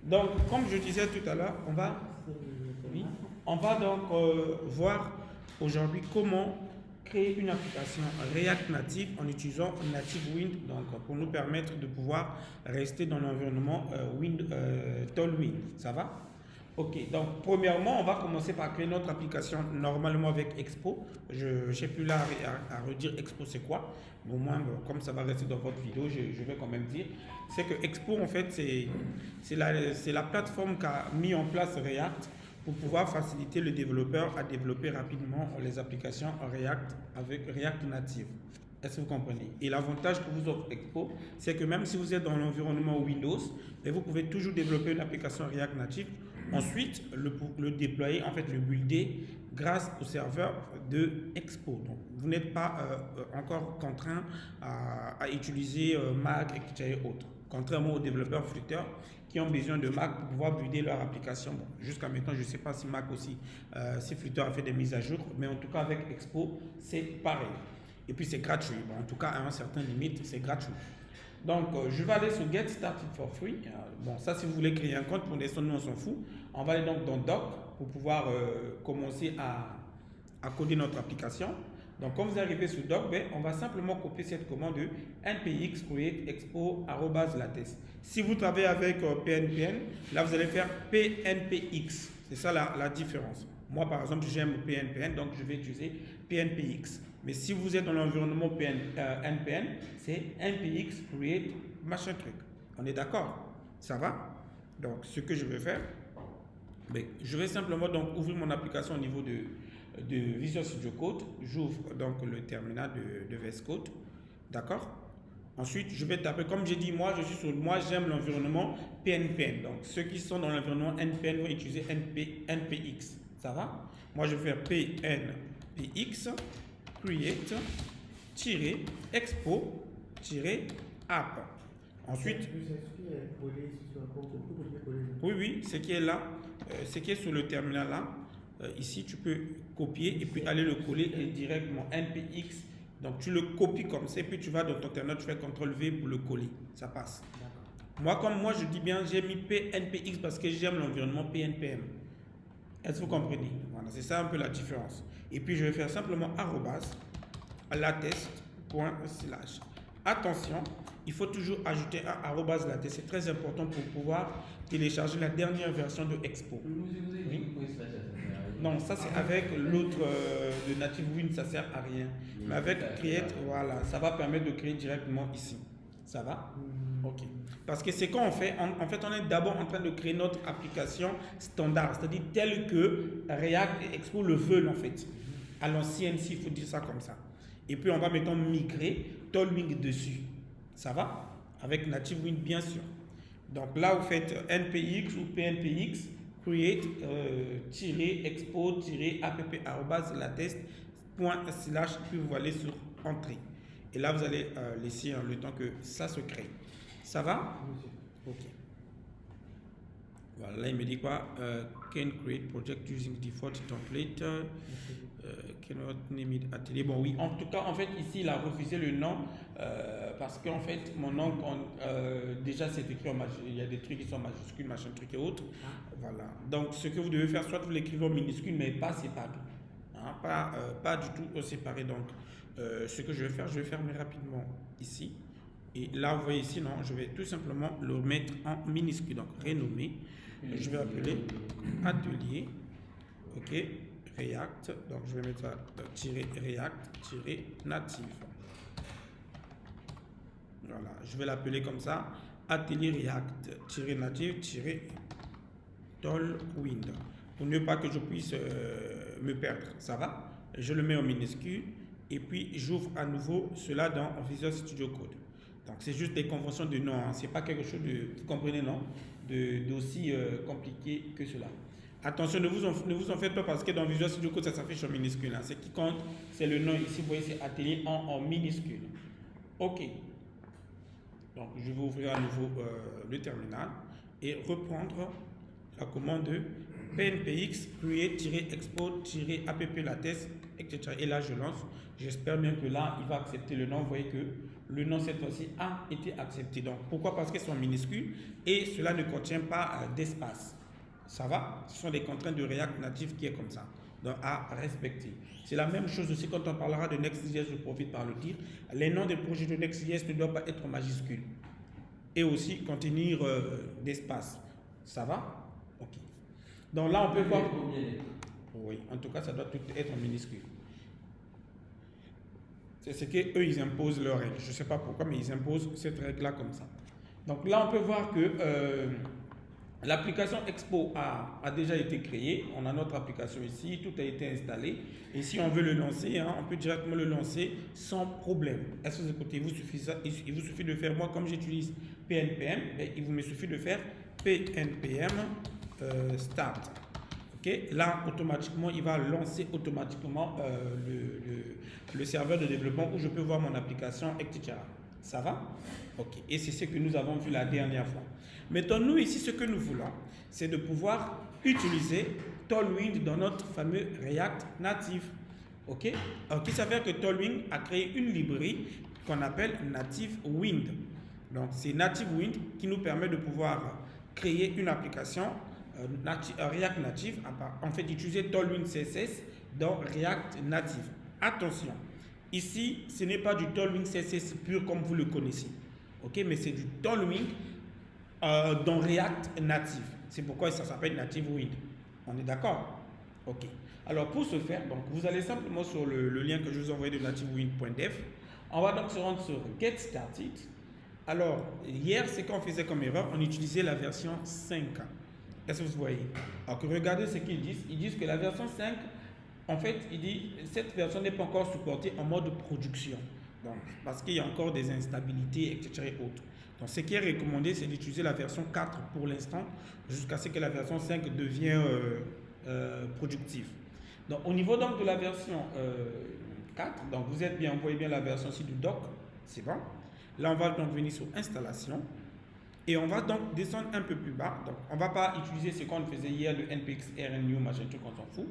Donc, comme je disais tout à l'heure, oui, on va donc voir aujourd'hui comment créer une application React Native en utilisant Native Wind, donc pour nous permettre de pouvoir rester dans l'environnement Tailwind. Ça va? Ok, donc premièrement, on va commencer par créer notre application normalement avec Expo. Je n'ai plus là à redire Expo c'est quoi. Mais au moins, comme ça va rester dans votre vidéo, je vais quand même dire. C'est que Expo, en fait, c'est la plateforme qu'a mis en place React pour pouvoir faciliter le développeur à développer rapidement les applications React avec React Native. Est-ce que vous comprenez? Et l'avantage que vous offre Expo, c'est que même si vous êtes dans l'environnement Windows, vous pouvez toujours développer une application React Native. Ensuite, le déployer, en fait, le builder grâce au serveur de Expo. Donc, vous n'êtes pas encore contraint à utiliser Mac, etc. et autres. Contrairement aux développeurs Flutter qui ont besoin de Mac pour pouvoir builder leur application. Bon, jusqu'à maintenant, je ne sais pas si Mac aussi, si Flutter a fait des mises à jour, mais en tout cas, avec Expo, c'est pareil. Et puis, c'est gratuit. Bon, en tout cas, à un certain limite, c'est gratuit. Donc, je vais aller sur Get Started for Free. Bon, ça, si vous voulez créer un compte, pour l'instant, nous, on s'en fout. On va aller donc dans Doc pour pouvoir commencer à coder notre application. Donc, quand vous arrivez sur Doc, on va simplement copier cette commande de npx create expo @lattes. Si vous travaillez avec PNPN, là, vous allez faire PNPX. C'est ça la différence. Moi, par exemple, j'aime PNPN, donc je vais utiliser PNPX. Mais si vous êtes dans l'environnement NPN, c'est npx create machin truc. On est d'accord? Ça va? Donc, ce que je vais faire, je vais simplement donc ouvrir mon application au niveau de Visual Studio Code. J'ouvre donc le terminal de VS Code. D'accord? Ensuite, je vais taper, comme j'ai dit, moi j'aime l'environnement PNPN. Donc, ceux qui sont dans l'environnement NPN vont utiliser NPX. Ça va? Moi, je vais faire PNPX create expo-app. Ensuite, oui, ce qui est là, ce qui est sur le terminal là, ici tu peux copier et puis aller le coller directement npx. Donc tu le copies comme ça et puis tu vas dans ton terminal, tu fais CTRL-V pour le coller, ça passe. Moi, comme moi je dis bien, j'ai mis PNPX parce que j'aime l'environnement PNPM. Est-ce que vous comprenez? Voilà, c'est ça un peu la différence. Et puis je vais faire simplement @lattes./. Attention, il faut toujours ajouter un @lattes. C'est très important pour pouvoir télécharger la dernière version de Expo. Oui. Non, ça c'est avec l'autre de Native Wind, ça sert à rien. Mais avec Create, voilà, ça va permettre de créer directement ici. Ça va? Ok. Parce que c'est quand on fait, en fait, on est d'abord en train de créer notre application standard, c'est-à-dire telle que React et Expo le veulent en fait. À l'ancienne, s'il faut dire ça comme ça. Et puis on va maintenant migrer Tailwind dessus. Ça va? Avec Native Wind bien sûr. Donc là, vous faites npx ou pnpx create expo-app@lattes./ puis vous allez sur entrée. Et là, vous allez laisser le temps que ça se crée. Ça va? Ok. Voilà, là il me dit quoi? Can create project using default template. Cannot name it atelier. Bon, oui, en tout cas, en fait, ici, il a refusé le nom parce qu'en fait, mon nom, déjà, c'est écrit en majuscule. Il y a des trucs qui sont majuscules, machin, truc et autres. Voilà. Donc, ce que vous devez faire, soit vous l'écrivez en minuscule, mais pas séparé. Hein, pas du tout séparé. Donc, ce que je vais faire rapidement ici. Et là, vous voyez ici, non, je vais tout simplement le mettre en minuscule. Donc, renommer. Je vais appeler atelier. OK. React. Donc, je vais mettre ça -React-native. Voilà. Je vais l'appeler comme ça. Atelier React-native-Tailwind. Pour ne pas que je puisse me perdre. Ça va? Je le mets en minuscule. Et puis, j'ouvre à nouveau cela dans Visual Studio Code. Donc, c'est juste des conventions de nom. Hein. Ce n'est pas quelque chose de, vous comprenez, non? D'aussi compliqué que cela. Attention, ne vous en faites pas parce que dans Visual Studio Code, ça s'affiche en minuscule. Hein. Ce qui compte, c'est le nom. Ici, vous voyez, c'est atelier en minuscule. OK. Donc, je vais ouvrir à nouveau le terminal et reprendre la commande de pnpx create-expo-app lattes, etc. Et là, je lance. J'espère bien que là, il va accepter le nom. Vous voyez que le nom cette fois-ci a été accepté. Donc pourquoi? Parce qu'elles sont minuscules et cela ne contient pas d'espace. Ça va? Ce sont des contraintes de React Native qui est comme ça. Donc à respecter. C'est la même chose aussi quand on parlera de Next.js, je profite par le dire. Les noms des projets de Next.js ne doivent pas être majuscules. Et aussi contenir d'espace. Ça va? Ok. Donc là, on peut voir. Oui, en tout cas, ça doit tout être en minuscule. C'est ce qu'eux, ils imposent leur règle. Je ne sais pas pourquoi, mais ils imposent cette règle-là comme ça. Donc là, on peut voir que l'application Expo a déjà été créée. On a notre application ici, tout a été installé. Et si on veut le lancer, on peut directement le lancer sans problème. Est-ce que vous écoutez, il vous suffit de faire, moi comme j'utilise PNPM, il me suffit de faire PNPM Start. Okay? Là, automatiquement, il va lancer automatiquement le serveur de développement où je peux voir mon application, etc. Ça va? Ok. Et c'est ce que nous avons vu la dernière fois. Maintenant, nous ici, ce que nous voulons, c'est de pouvoir utiliser Tailwind dans notre fameux React Native. Ok? Alors, il s'avère que Tailwind a créé une librairie qu'on appelle Native Wind. Donc, c'est Native Wind qui nous permet de pouvoir créer une application React Native, en fait, d'utiliser Tailwind CSS dans React Native. Attention, ici, ce n'est pas du Tailwind CSS pur comme vous le connaissez. Ok, mais c'est du Tailwind dans React Native. C'est pourquoi ça s'appelle Native Wind. On est d'accord? Ok. Alors pour ce faire, donc, vous allez simplement sur le lien que je vous ai envoyé de nativewind.dev. On va donc se rendre sur Get Started. Alors, hier, c'est qu'on faisait comme erreur, on utilisait la version 5. Est-ce que vous voyez? Alors que regardez ce qu'ils disent. Ils disent que la version 5, en fait, il dit cette version n'est pas encore supportée en mode production. Donc, parce qu'il y a encore des instabilités, etc. et autres. Donc, ce qui est recommandé, c'est d'utiliser la version 4 pour l'instant, jusqu'à ce que la version 5 devienne productive. Donc, au niveau donc, de la version 4, donc vous êtes bien, vous voyez bien la version ici du doc, c'est bon. Là, on va donc venir sur installation. Et on va donc descendre un peu plus bas. Donc, on ne va pas utiliser ce qu'on faisait hier, le npx rnu, machin truc, on s'en fout.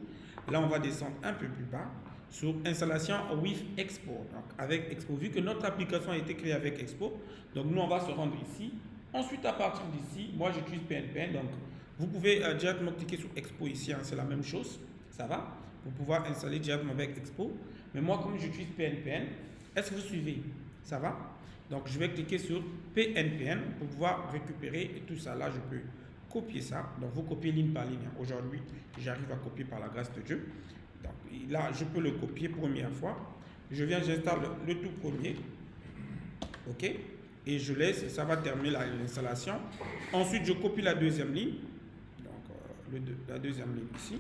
Là, on va descendre un peu plus bas sur installation with Expo. Donc, avec Expo, vu que notre application a été créée avec Expo, donc nous, on va se rendre ici. Ensuite, à partir d'ici, moi, j'utilise PNPN. Donc, vous pouvez directement cliquer sur Expo ici, c'est la même chose. Ça va? Pour pouvoir installer directement avec Expo. Mais moi, comme j'utilise PNPN, est-ce que vous suivez? Ça va? Donc, je vais cliquer sur PNPN pour pouvoir récupérer tout ça. Là, je peux copier ça. Donc, vous copiez ligne par ligne. Aujourd'hui, j'arrive à copier par la grâce de Dieu. Donc, là, je peux le copier première fois. Je viens, j'installe le tout premier. OK? Et je laisse, ça va terminer l'installation. Ensuite, je copie la deuxième ligne. Donc, la deuxième ligne ici.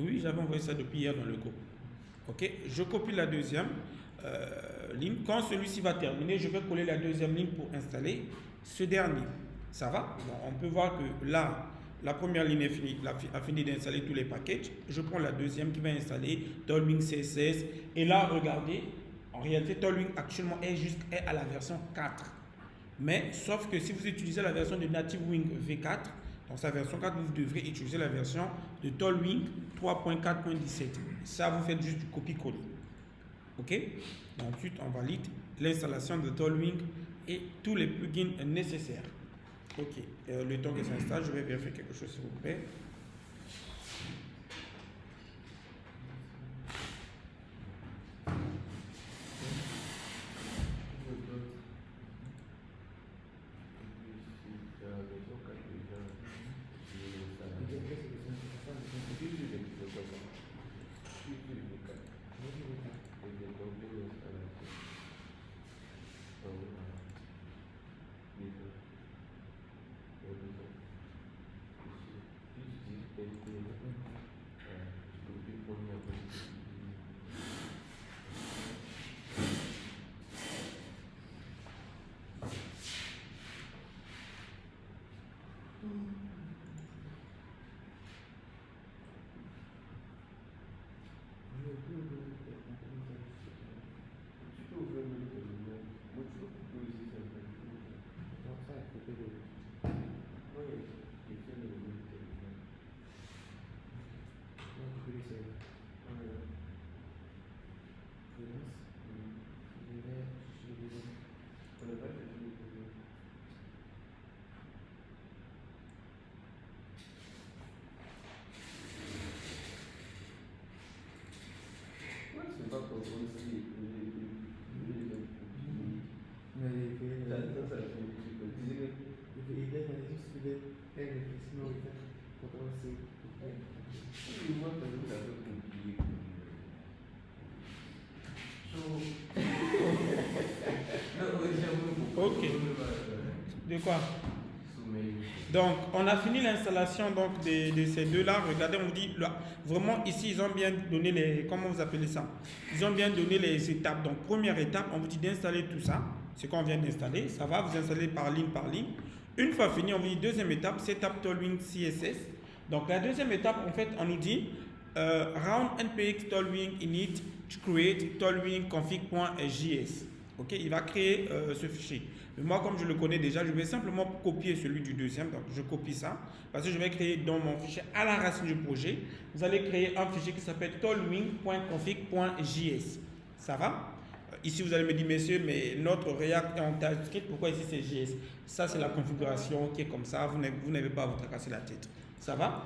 Oui, j'avais envoyé ça depuis hier dans le groupe. OK? Je copie la deuxième ligne. Quand celui-ci va terminer, je vais coller la deuxième ligne pour installer ce dernier. Ça va? Donc, on peut voir que là, la première ligne a fini d'installer tous les packages. Je prends la deuxième qui va installer Tailwind CSS. Et là, regardez, en réalité, Tailwind actuellement est à la version 4. Mais, sauf que si vous utilisez la version de Native Wind V4, dans sa version 4, vous devrez utiliser la version de Tailwind 3.4.17. Ça, vous faites juste du copier-coller. OK? Ensuite, on valide l'installation de Tailwind et tous les plugins nécessaires. OK. Le temps que ça s'installe, je vais vérifier quelque chose, s'il vous plaît. Ok. De quoi? Donc, on a fini l'installation donc de ces deux-là. Regardez, on vous dit, là, vraiment ici, ils ont bien donné les, comment vous appelez ça? Ils ont bien donné les étapes. Donc, première étape, on vous dit d'installer tout ça. Ce qu'on vient d'installer, ça va vous installer par ligne par ligne. Une fois fini, on vous dit deuxième étape, setup Tailwind CSS. Donc, la deuxième étape, en fait, on nous dit round npx Tailwind init to create Tailwind config.js. Ok, il va créer ce fichier. Mais moi, comme je le connais déjà, je vais simplement copier celui du deuxième. Donc, je copie ça parce que je vais créer dans mon fichier à la racine du projet. Vous allez créer un fichier qui s'appelle tailwind.config.js. Ça va? Ici, vous allez me dire, messieurs, mais notre React est en TypeScript. Pourquoi ici c'est JS? Ça, c'est la configuration qui est comme ça. Vous n'avez pas à vous tracasser la tête. Ça va?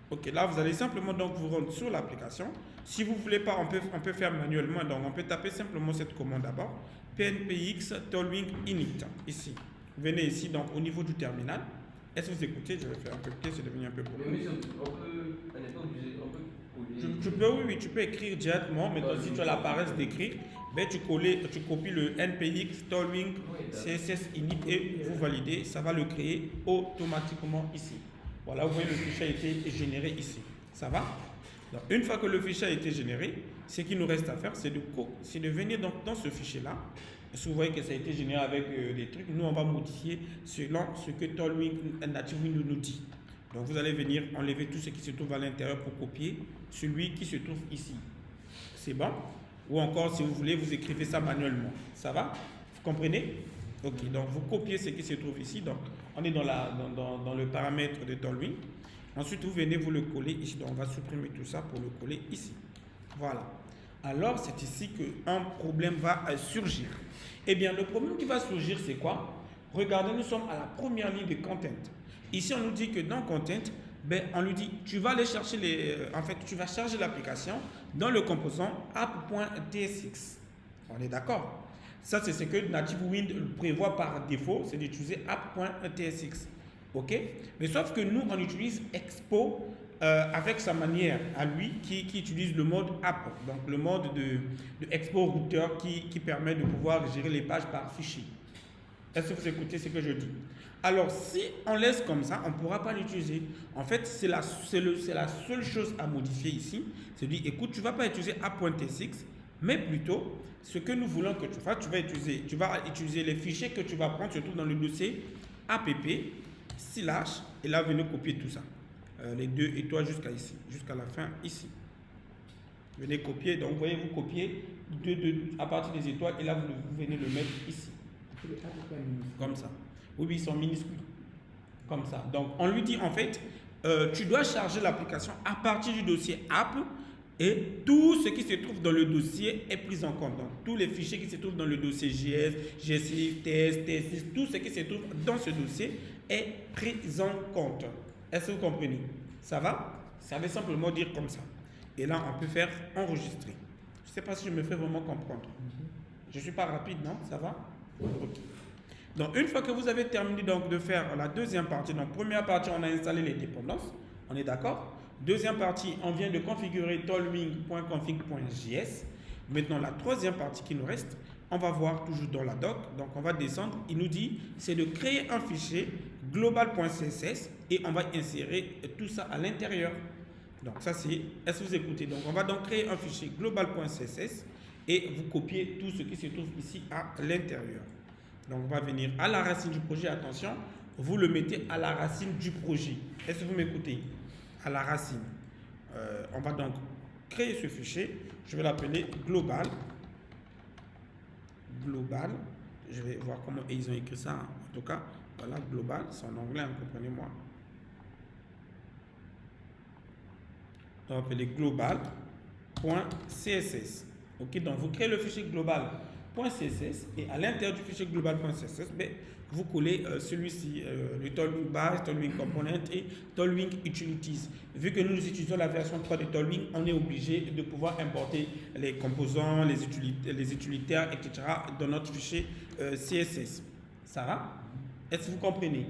Ok, là, vous allez simplement donc vous rendre sur l'application. Si vous ne voulez pas, on peut faire manuellement. Donc, on peut taper simplement cette commande d'abord. PNPX Tailwind init. Ici. Vous venez ici, donc au niveau du terminal. Est-ce que vous écoutez? Je vais faire un peu petit, c'est devenu un peu beaucoup. Mais on n'est pas obligé, on peut coller. Oui, tu peux écrire directement. Maintenant, si tu as la paresse d'écrire, ben, tu copies le NPX Tailwind CSS init et vous validez. Ça va le créer automatiquement ici. Voilà, vous voyez, le fichier a été généré ici. Ça va? Donc, une fois que le fichier a été généré, ce qu'il nous reste à faire, c'est de venir dans ce fichier-là. Si vous voyez que ça a été généré avec des trucs, nous, on va modifier selon ce que Tailwind Native Windows nous dit. Donc, vous allez venir enlever tout ce qui se trouve à l'intérieur pour copier celui qui se trouve ici. C'est bon? Ou encore, si vous voulez, vous écrivez ça manuellement. Ça va? Vous comprenez? Ok, donc vous copiez ce qui se trouve ici. Donc, on est dans le paramètre de Tailwind. Ensuite, vous venez vous le coller ici. Donc, on va supprimer tout ça pour le coller ici. Voilà. Alors, c'est ici qu'un problème va surgir. Eh bien, le problème qui va surgir, c'est quoi? Regardez, nous sommes à la première ligne de content. Ici, on nous dit que dans content, ben, on lui dit, tu vas aller chercher tu vas charger l'application dans le composant app.tsx. On est d'accord? Ça, c'est ce que Native Wind prévoit par défaut, c'est d'utiliser app.tsx. Ok? Mais sauf que nous, on utilise Expo avec sa manière à lui qui utilise le mode app, donc le mode de Expo Router qui permet de pouvoir gérer les pages par fichier. Est-ce que vous écoutez ce que je dis? Alors, si on laisse comme ça, on ne pourra pas l'utiliser. En fait, c'est la seule chose à modifier ici. C'est de dire, écoute, tu ne vas pas utiliser app.tsx, mais plutôt, ce que nous voulons que tu fasses, tu vas utiliser les fichiers que tu vas prendre, se trouve dans le dossier app, / et là, venez copier tout ça. Les deux étoiles jusqu'à ici, jusqu'à la fin ici. Venez copier, donc vous voyez, vous copiez à partir des étoiles, et là, vous venez le mettre ici. Comme ça. Oui, ils sont minuscules. Comme ça. Donc, on lui dit, en fait, tu dois charger l'application à partir du dossier app, et tout ce qui se trouve dans le dossier est pris en compte. Donc, tous les fichiers qui se trouvent dans le dossier JS, GSX, TS, TS6, tout ce qui se trouve dans ce dossier est pris en compte. Est-ce que vous comprenez? Ça va? Ça veut simplement dire comme ça. Et là, on peut faire enregistrer. Je ne sais pas si je me fais vraiment comprendre. Je ne suis pas rapide, non? Ça va? Ok. Donc, une fois que vous avez terminé donc, de faire la deuxième partie, donc première partie, on a installé les dépendances. On est d'accord? Deuxième partie, on vient de configurer tailwind.config.js. Maintenant, la troisième partie qui nous reste, on va voir toujours dans la doc. Donc, on va descendre. Il nous dit, c'est de créer un fichier global.css et on va insérer tout ça à l'intérieur. Donc, ça c'est, est-ce que vous écoutez? Donc, on va donc créer un fichier global.css et vous copiez tout ce qui se trouve ici à l'intérieur. Donc, on va venir à la racine du projet. Attention, vous le mettez à la racine du projet. Est-ce que vous m'écoutez? À la racine. On va donc créer ce fichier. Je vais l'appeler global. Global. Je vais voir comment ils ont écrit ça. En tout cas, voilà, global. C'est en anglais, comprenez-moi. On va appeler global.css. Ok, donc vous créez le fichier global.css et à l'intérieur du fichier global.css, ben, vous collez celui-ci, le Tailwind base, Tailwind component et Tailwind utilities. Vu que nous utilisons la version 3 de Tailwind, on est obligé de pouvoir importer les composants, les utilitaires, etc. dans notre fichier CSS. Ça va? Est-ce que vous comprenez?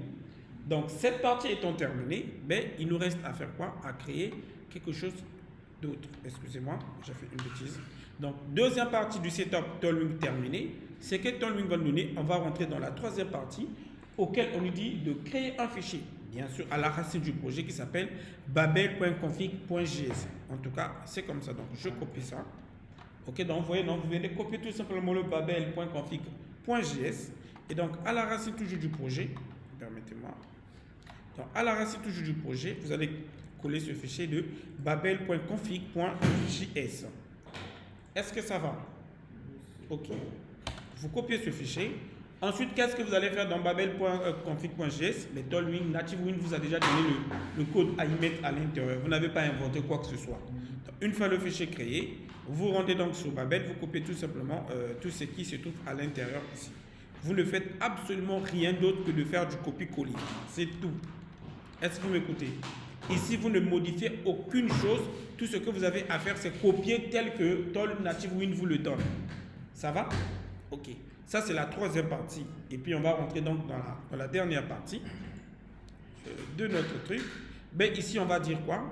Donc, cette partie étant terminée, ben, il nous reste à faire quoi? À créer quelque chose d'autre. Excusez-moi, j'ai fait une bêtise. Donc, deuxième partie du setup Tailwind terminée. C'est que Tailwind va nous donner, on va rentrer dans la troisième partie, auquel on nous dit de créer un fichier, bien sûr, à la racine du projet qui s'appelle babel.config.js. En tout cas, c'est comme ça. Donc, je copie ça. Ok, donc vous voyez, donc, vous venez copier tout simplement le babel.config.js. Et donc, à la racine toujours du projet, permettez-moi. Donc, à la racine toujours du projet, vous allez coller ce fichier de babel.config.js. Est-ce que ça va? Ok. Vous copiez ce fichier. Ensuite, qu'est-ce que vous allez faire dans babel.config.js? Mais Tailwind, NativeWind vous a déjà donné le code à y mettre à l'intérieur. Vous n'avez pas inventé quoi que ce soit. Donc, une fois le fichier créé, vous rendez donc sur Babel, vous copiez tout simplement tout ce qui se trouve à l'intérieur ici. Vous ne faites absolument rien d'autre que de faire du copier-coller. C'est tout. Est-ce que vous m'écoutez? Ici, vous ne modifiez aucune chose. Tout ce que vous avez à faire, c'est copier tel que NativeWind vous le donne. Ça va? Ok. Ça, c'est la troisième partie. Et puis, on va rentrer donc dans la dernière partie de notre truc. Ben, ici, on va dire quoi?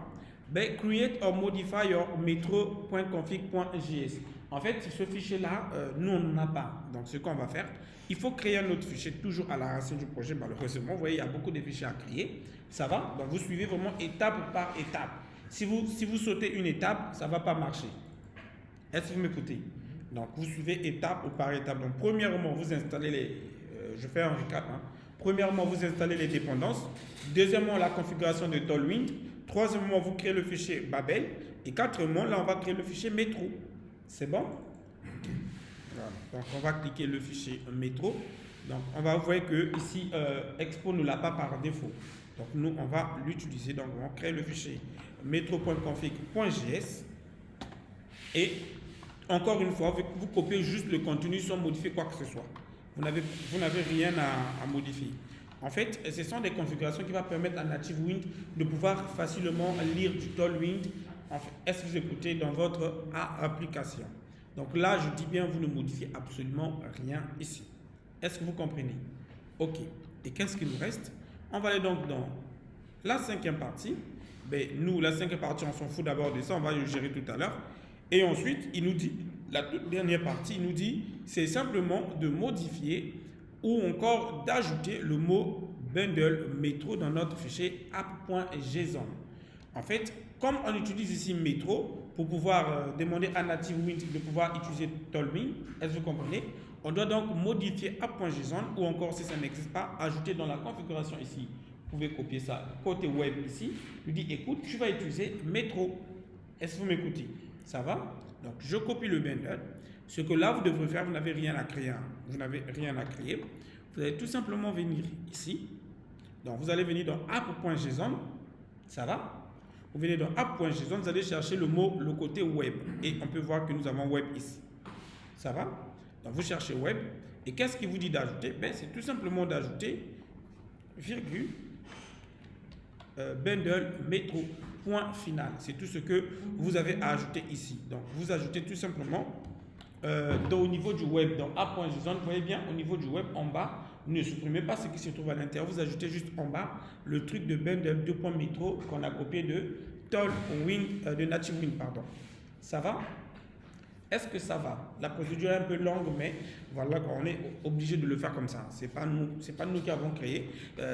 Ben, create or modify your metro.config.js. En fait, ce fichier-là, nous, on n'en a pas. Donc, ce qu'on va faire, il faut créer un autre fichier, toujours à la racine du projet. Malheureusement, vous voyez, il y a beaucoup de fichiers à créer. Ça va? Donc, vous suivez vraiment étape par étape. Si vous sautez une étape, ça ne va pas marcher. Est-ce que vous m'écoutez? Donc, vous suivez étape par étape. Donc, premièrement, vous installez les... je fais un récap. Hein. Premièrement, vous installez les dépendances. Deuxièmement, la configuration de Tailwind. Troisièmement, vous créez le fichier Babel. Et quatrièmement, là, on va créer le fichier Metro. C'est bon? Okay. Voilà. Donc, on va cliquer le fichier Metro. Donc, on va voir que ici, Expo ne l'a pas par défaut. Donc, nous, on va l'utiliser. Donc, on crée le fichier metro.config.js. Et encore une fois, vous copiez juste le contenu sans modifier quoi que ce soit. Vous n'avez rien à modifier. En fait, ce sont des configurations qui vont permettre à NativeWind de pouvoir facilement lire du Tailwind. En fait, est-ce que vous écoutez dans votre application? Donc là, je dis bien, vous ne modifiez absolument rien ici. Est-ce que vous comprenez? Ok. Et qu'est-ce qu'il nous reste? On va aller donc dans la cinquième partie. Ben, nous, la cinquième partie, on s'en fout d'abord de ça. On va le gérer tout à l'heure. Et ensuite, il nous dit, la toute dernière partie, il nous dit, c'est simplement de modifier ou encore d'ajouter le mot bundle metro dans notre fichier app.json. En fait, comme on utilise ici metro pour pouvoir demander à NativeWind de pouvoir utiliser Tailwind, est-ce que vous comprenez? On doit donc modifier app.json ou encore, si ça n'existe pas, ajouter dans la configuration ici. Vous pouvez copier ça côté web ici. Je dis, écoute, tu vas utiliser metro. Est-ce que vous m'écoutez? Ça va? Donc, je copie le bundle. Ce que là, vous devrez faire, vous n'avez rien à créer. Vous n'avez rien à créer. Vous allez tout simplement venir ici. Donc, vous allez venir dans app.json. Ça va? Vous venez dans app.json, vous allez chercher le mot, le côté web. Et on peut voir que nous avons web ici. Ça va? Donc, vous cherchez web. Et qu'est-ce qu'il vous dit d'ajouter? Ben, c'est tout simplement d'ajouter, virgule, bundle metro. Point final. C'est tout ce que vous avez à ajouter ici. Donc, vous ajoutez tout simplement au niveau du web, dans app.json, vous voyez bien, au niveau du web, en bas, ne supprimez pas ce qui se trouve à l'intérieur. Vous ajoutez juste en bas le truc de bundle 2.metro qu'on a copié de Tailwind, de NativeWind, pardon. Ça va? Est-ce que ça va? La procédure est un peu longue, mais voilà, on est obligé de le faire comme ça. C'est pas nous qui avons créé,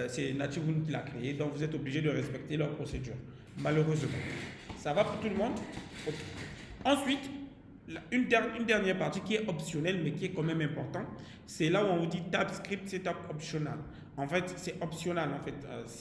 c'est NativeWind qui l'a créé, donc vous êtes obligé de respecter leur procédure. Malheureusement. Ça va pour tout le monde? Okay. Ensuite, une dernière partie qui est optionnelle, mais qui est quand même importante, c'est là où on vous dit TypeScript Setup Optional. En fait, c'est optionnel. En fait,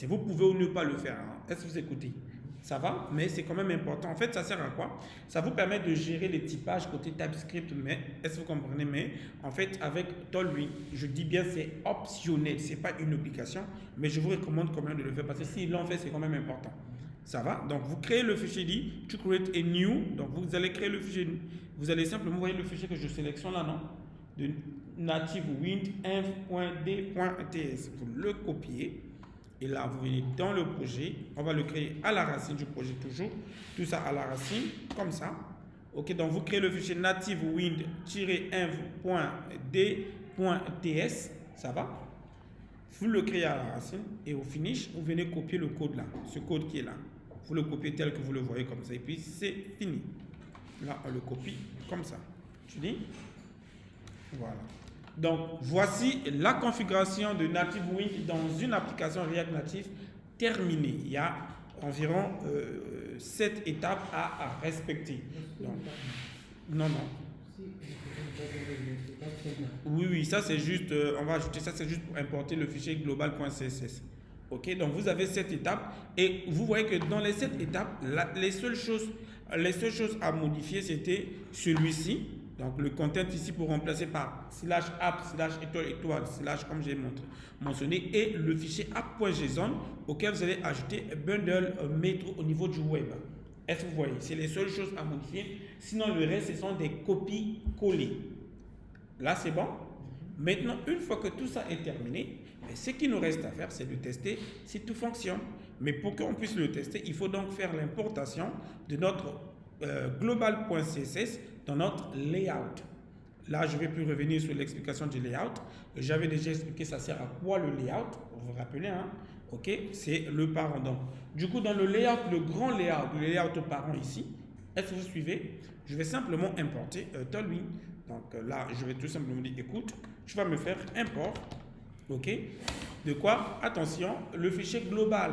vous pouvez ou ne pas le faire. Hein. Est-ce que vous écoutez? Ça va, mais c'est quand même important. En fait, ça sert à quoi? Ça vous permet de gérer les typages côté TypeScript, mais est-ce que vous comprenez? Mais en fait, avec Tailwind, je dis bien c'est optionnel, c'est pas une obligation, mais je vous recommande quand même de le faire parce que s'ils l'ont fait, c'est quand même important. Ça va? Donc, vous créez le fichier dit to create a new. Donc, vous allez créer le fichier. Vous allez simplement, vous voyez le fichier que je sélectionne là, non? De NativeWind inf.d.ts. Vous le copiez. Et là, vous venez dans le projet. On va le créer à la racine du projet toujours. Tout ça à la racine, comme ça. Ok, donc vous créez le fichier NativeWind-inf.d.ts. Ça va? Vous le créez à la racine et au finish, vous venez copier le code là, ce code qui est là. Vous le copiez tel que vous le voyez comme ça et puis c'est fini. Là, on le copie comme ça. Tu dis? Voilà. Donc, voici la configuration de Native Wing dans une application React Native terminée. Il y a environ 7 étapes à respecter. Donc, non. Oui, ça c'est juste, on va ajouter ça, c'est juste pour importer le fichier global.css. Ok, donc vous avez 7 étapes et vous voyez que dans les 7 étapes, les seules choses à modifier, c'était celui-ci. Donc le content ici pour remplacer par /app /étoile comme j'ai mentionné et le fichier app.json auquel vous allez ajouter bundle metro au niveau du web. Est-ce que vous voyez? C'est les seules choses à modifier. Sinon le reste ce sont des copies collées. Là c'est bon. Maintenant une fois que tout ça est terminé, ce qui nous reste à faire c'est de tester si tout fonctionne. Mais pour qu'on puisse le tester, il faut donc faire l'importation de notre global.css dans notre layout. Là, je ne vais plus revenir sur l'explication du layout. J'avais déjà expliqué ça sert à quoi le layout. Vous vous rappelez, hein? Ok, c'est le parent. Donc, du coup, dans le layout, le grand layout, le layout parent ici, est-ce que vous suivez? Je vais simplement importer Tailwind. Donc là, je vais tout simplement dire, écoute, tu vas me faire import. Ok, de quoi? Attention, le fichier global.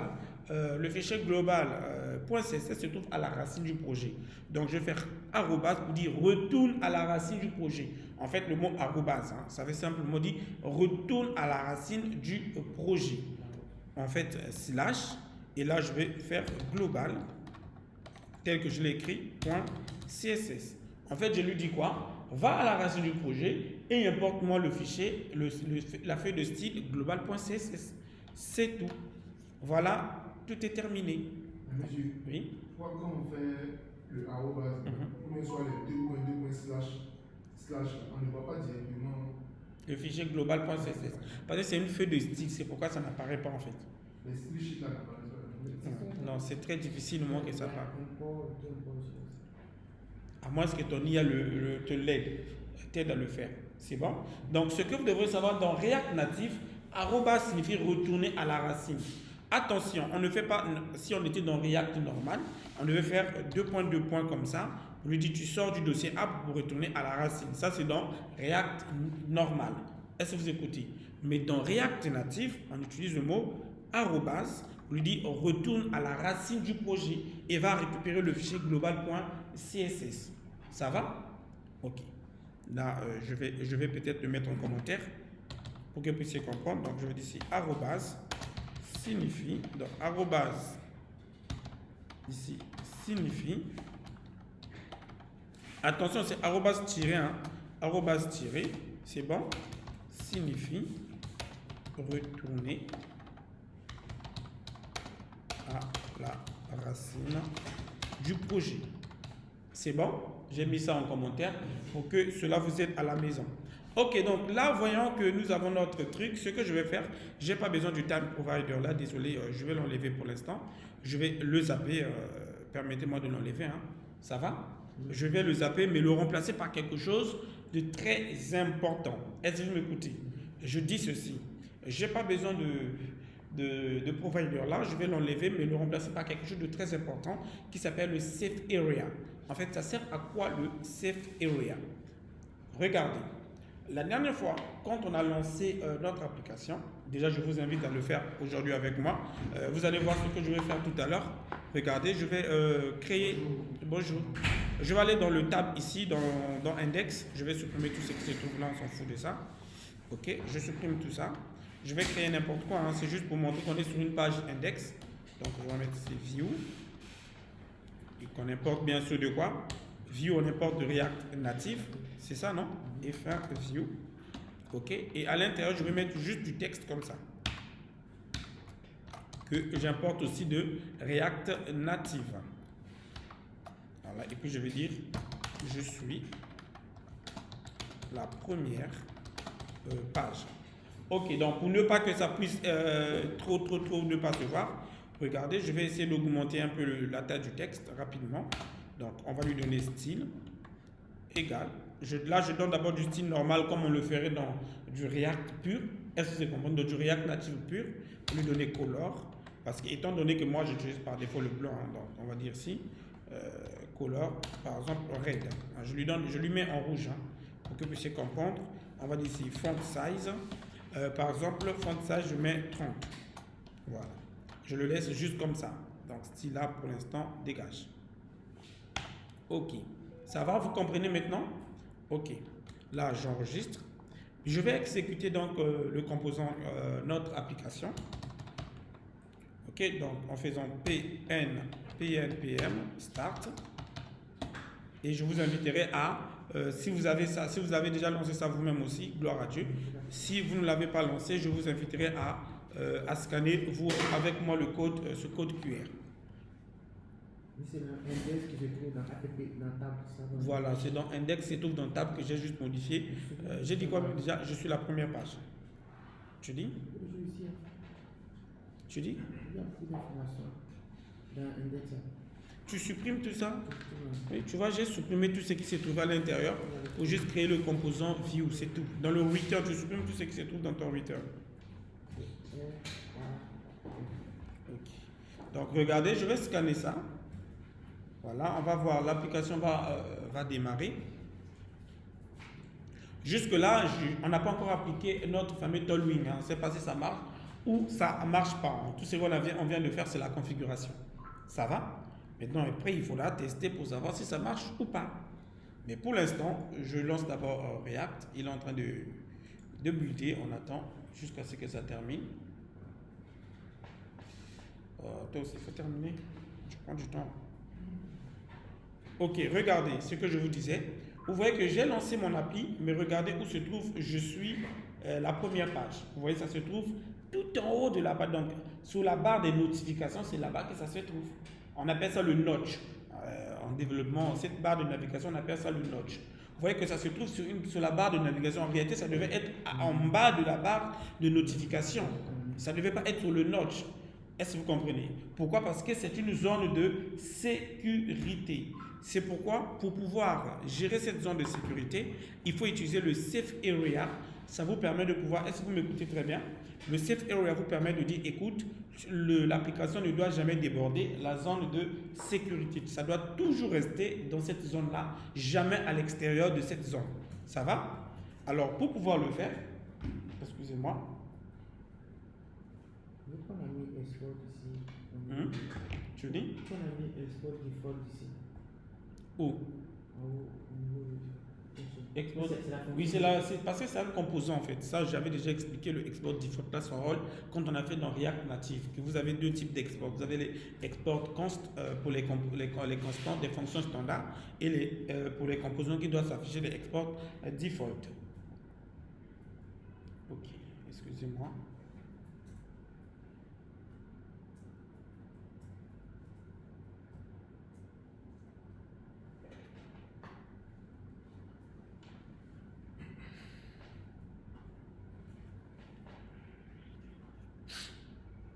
.css se trouve à la racine du projet. Donc, je vais faire arrobas pour dire retourne à la racine du projet. En fait, le mot arrobas, ça veut simplement dire retourne à la racine du projet. En fait, slash, et là, je vais faire global, tel que je l'ai écrit, .css. En fait, je lui dis quoi? Va à la racine du projet et importe-moi le fichier, la feuille de style global.css. C'est tout. Voilà. Tout est terminé. Monsieur, oui. Quand on fait le arrobase, on soit les deux points slash, on ne voit pas directement le fichier global.css. Parce que c'est une feuille de style, c'est pourquoi ça n'apparaît pas en fait. Les style sheets là n'apparaissent pas. Non, c'est très difficile que ça apparaisse. À moins que ton IA t'aide à le faire. C'est bon? Donc, ce que vous devrez savoir dans React Native, arrobas signifie retourner à la racine. Attention, on ne fait pas, si on était dans React normal, on devait faire 2 points comme ça. On lui dit tu sors du dossier app pour retourner à la racine. Ça c'est dans React normal. Est-ce que vous écoutez? Mais dans React Native, on utilise le mot arrobas. On lui dit retourne à la racine du projet et va récupérer le fichier global.css. Ça va? Ok. Là, je vais peut-être le mettre en commentaire pour que vous puissiez comprendre. Donc je vais dire ici arrobas signifie, donc arrobase ici signifie, attention c'est arrobase tiré, arrobase tiré, c'est bon, signifie retourner à la racine du projet. C'est bon, j'ai mis ça en commentaire pour que cela vous aide à la maison. Ok, donc là, voyons que nous avons notre truc. Ce que je vais faire, je n'ai pas besoin du time provider là. Désolé, je vais l'enlever pour l'instant. Je vais le zapper. Permettez-moi de l'enlever. Ça va? Je vais le zapper, mais le remplacer par quelque chose de très important. Est-ce que vous m'écoutez? Je dis ceci. Je n'ai pas besoin de provider là. Je vais l'enlever, mais le remplacer par quelque chose de très important qui s'appelle le safe area. En fait, ça sert à quoi le safe area? Regardez. La dernière fois, quand on a lancé notre application, déjà je vous invite à le faire aujourd'hui avec moi. Vous allez voir ce que je vais faire tout à l'heure. Regardez, je vais créer... Bonjour. Je vais aller dans le tab ici, dans Index. Je vais supprimer tout ce qui se trouve là, on s'en fout de ça. Ok, je supprime tout ça. Je vais créer n'importe quoi, c'est juste pour montrer qu'on est sur une page Index. Donc je vais mettre ici View. Et qu'on importe bien sûr de quoi? View, on importe de React Native. C'est ça, non? Et faire View. Ok. Et à l'intérieur, je vais mettre juste du texte comme ça. Que j'importe aussi de React Native. Voilà. Et puis je vais dire je suis la première page. Ok. Donc pour ne pas que ça puisse trop ne pas se voir, regardez, je vais essayer d'augmenter un peu la taille du texte rapidement. Donc on va lui donner style égal. Là, je donne d'abord du style normal comme on le ferait dans du React pur. Est-ce que c'est compris? Donc du React Native pur, on lui donner color, parce qu'étant donné que moi j'utilise par défaut le blanc, hein, donc on va dire ici, color, par exemple red. Hein, je lui mets en rouge hein, pour que vous puissiez comprendre. On va dire ici font size. Par exemple, font size, je mets 30. Voilà. Je le laisse juste comme ça. Donc, style là, pour l'instant, dégage. OK. Ça va, vous comprenez maintenant? OK. Là, j'enregistre. Je vais exécuter donc le composant notre application. OK. Donc, en faisant pnpm start. Et je vous inviterai à, si vous avez ça, si vous avez déjà lancé ça vous-même aussi, gloire à Dieu. Si vous ne l'avez pas lancé, je vous inviterai à scanner vous avec moi le code, ce code QR. C'est dans index qui se trouve dans APP, dans table. Voilà, c'est dans index, c'est tout dans table que j'ai juste modifié. J'ai dit quoi déjà? Je suis la première page. Tu dis? Tu dis? Il y a beaucoup d'informations dans index. Tu supprimes tout ça? Oui, tu vois, j'ai supprimé tout ce qui se trouve à l'intérieur pour juste créer le composant view, c'est tout. Dans le return, tu supprimes tout ce qui se trouve dans ton return. Okay. Donc regardez, je vais scanner ça. Voilà, on va voir, l'application va démarrer. Jusque là, on n'a pas encore appliqué notre fameux Tollwing. Hein. On ne sait pas si ça marche ou ça ne marche pas. Tout ce qu'on vient de faire, c'est la configuration. Ça va? Maintenant, après, il faudra tester pour savoir si ça marche ou pas. Mais pour l'instant, je lance d'abord React. Il est en train de builder. On attend jusqu'à ce que ça termine. Toi aussi, il faut terminer. Je prends du temps. Ok, regardez ce que je vous disais. Vous voyez que j'ai lancé mon appli, mais regardez où se trouve, je suis la première page. Vous voyez, ça se trouve tout en haut de la page. Donc, sous la barre des notifications, c'est là-bas que ça se trouve. On appelle ça le notch. En développement, cette barre de navigation, on appelle ça le notch. Vous voyez que ça se trouve sur la barre de navigation. En réalité, ça devait être en bas de la barre de notification. Ça ne devait pas être sur le notch. Est-ce que vous comprenez? Pourquoi? Parce que c'est une zone de sécurité. C'est pourquoi, pour pouvoir gérer cette zone de sécurité, il faut utiliser le Safe Area. Ça vous permet de pouvoir, est-ce que vous m'écoutez très bien? Le Safe Area vous permet de dire, écoute, l'application ne doit jamais déborder la zone de sécurité. Ça doit toujours rester dans cette zone-là, jamais à l'extérieur de cette zone. Ça va? Alors, pour pouvoir le faire, excusez-moi. On a mis export ici. Tu dis? On a mis export default ici. Où? Export. Oui, c'est parce que c'est un composant en fait. Ça, j'avais déjà expliqué le export default là, son rôle quand on a fait dans React Native. Que vous avez deux types d'export. Vous avez les export const pour les constants des fonctions standards et pour les composants qui doivent s'afficher les export default. Ok, excusez-moi.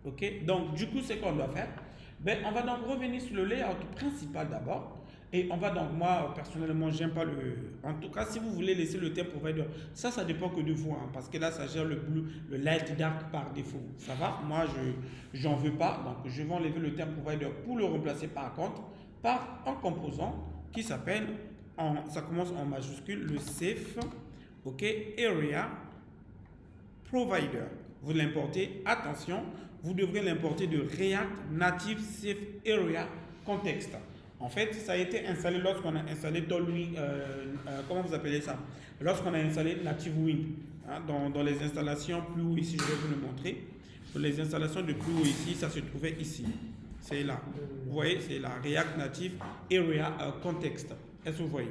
Ok, donc du coup, c'est qu'on doit faire. Ben, on va donc revenir sur le layout principal d'abord. Et on va donc, moi, personnellement, j'aime pas le... En tout cas, si vous voulez laisser le thème provider, ça dépend que de vous. Hein, parce que là, ça gère le blue, le light dark par défaut. Ça va? Moi, j'en veux pas. Donc, je vais enlever le thème provider pour le remplacer par contre par un composant qui s'appelle, ça commence en majuscule, le safe, ok, area provider. Vous l'importez, attention, vous devrez l'importer de React Native Safe Area Context. En fait, ça a été installé lorsqu'on a installé Tollwing, comment vous appelez ça? Lorsqu'on a installé Native Wind. Hein, dans les installations plus haut ici, je vais vous le montrer. Dans les installations de plus haut ici, ça se trouvait ici. C'est là. Vous voyez, c'est la React Native Area Context. Est-ce que vous voyez?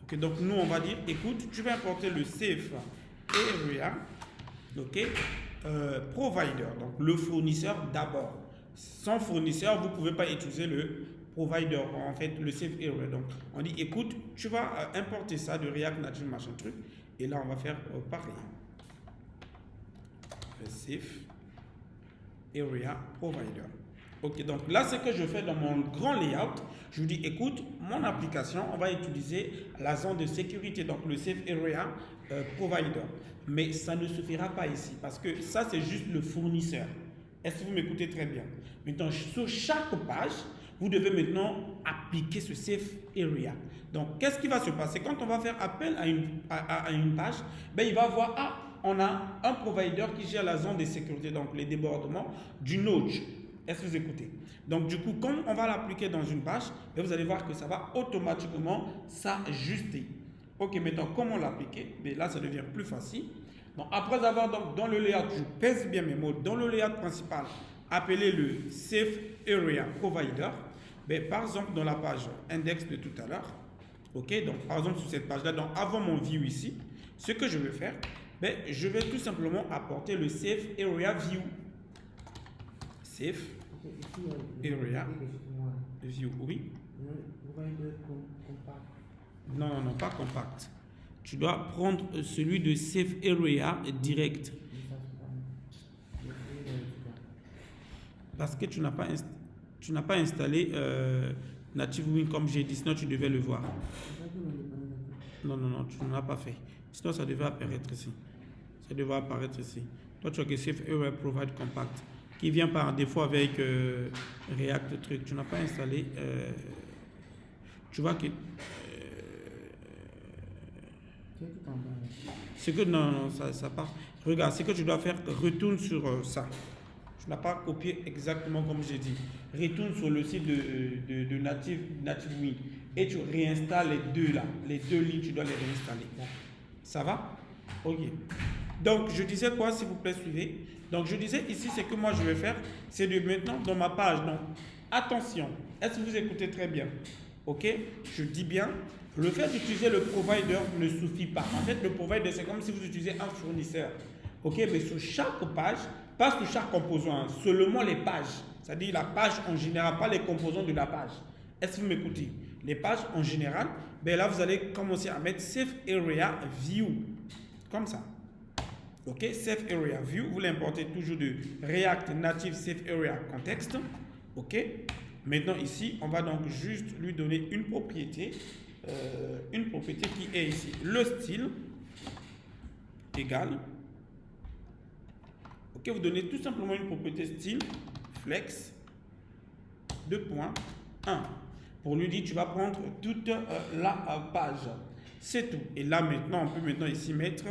Okay, donc nous, on va dire, écoute, tu vas importer le Safe Area, ok, provider, donc le fournisseur d'abord. Sans fournisseur, vous ne pouvez pas utiliser le provider, en fait, le Safe Area. Donc, on dit, écoute, tu vas importer ça de React Native, machin truc, et là, on va faire pareil. Le Safe Area Provider. Ok, donc là, ce que je fais dans mon grand layout, je vous dis, écoute, mon application, on va utiliser la zone de sécurité, donc le Safe Area Provider. Mais ça ne suffira pas ici, parce que ça, c'est juste le fournisseur. Est-ce que vous m'écoutez très bien? Maintenant, sur chaque page, vous devez maintenant appliquer ce Safe Area. Donc, qu'est-ce qui va se passer? Quand on va faire appel à une page, ben, il va voir, ah, on a un provider qui gère la zone de sécurité, donc les débordements du node. Est-ce que vous écoutez? Donc, du coup, comme on va l'appliquer dans une page, ben, vous allez voir que ça va automatiquement s'ajuster. Ok, maintenant, comment l'appliquer? Ben, là, ça devient plus facile. Donc, après avoir donc, dans le layout, je pèse bien mes mots, dans le layout principal, appelé le Safe Area Provider, ben, par exemple, dans la page index de tout à l'heure, ok, donc par exemple, sur cette page-là, donc avant mon view ici, ce que je vais faire, ben, je vais tout simplement apporter le Safe Area View. Safe Area View, oui. Vous voyez le compact. Non, non, pas compact. Tu dois prendre celui de Safe Area direct. Parce que tu n'as pas installé Native Wing comme j'ai dit, sinon tu devais le voir. Non, non, non, tu ne l'as pas fait. Sinon ça devait apparaître ici. Ça devrait apparaître ici. Toi tu as que Safe Area Provide Compact qui vient par défaut avec React truc. Tu n'as pas installé. Tu vois que. C'est que non, non, ça part. Regarde, ce que tu dois faire, retourne sur ça. Tu n'as pas copié exactement comme j'ai dit. Retourne sur le site de Native Wing et tu réinstalles les deux là. Les deux lignes, tu dois les réinstaller. Ça va? Ok. Donc, je disais quoi, s'il vous plaît, suivez. Donc, je disais ici, ce que moi je vais faire, c'est de maintenant dans ma page. Donc, attention, est-ce que vous écoutez très bien? Ok? Je dis bien. Le fait d'utiliser le provider ne suffit pas. En fait, le provider, c'est comme si vous utilisez un fournisseur. Ok, mais sur chaque page, pas sur chaque composant, seulement les pages. C'est-à-dire la page en général, pas les composants de la page. Est-ce que vous m'écoutez? Les pages en général, ben là, vous allez commencer à mettre Safe Area View. Comme ça. Ok, Safe Area View, vous l'importez toujours de React Native Safe Area Context. Ok. Maintenant, ici, on va donc juste lui donner une propriété qui est ici. Le style égal. Ok, vous donnez tout simplement une propriété style flex 2.1 pour lui dire tu vas prendre toute la page. C'est tout. Et là maintenant, on peut maintenant ici mettre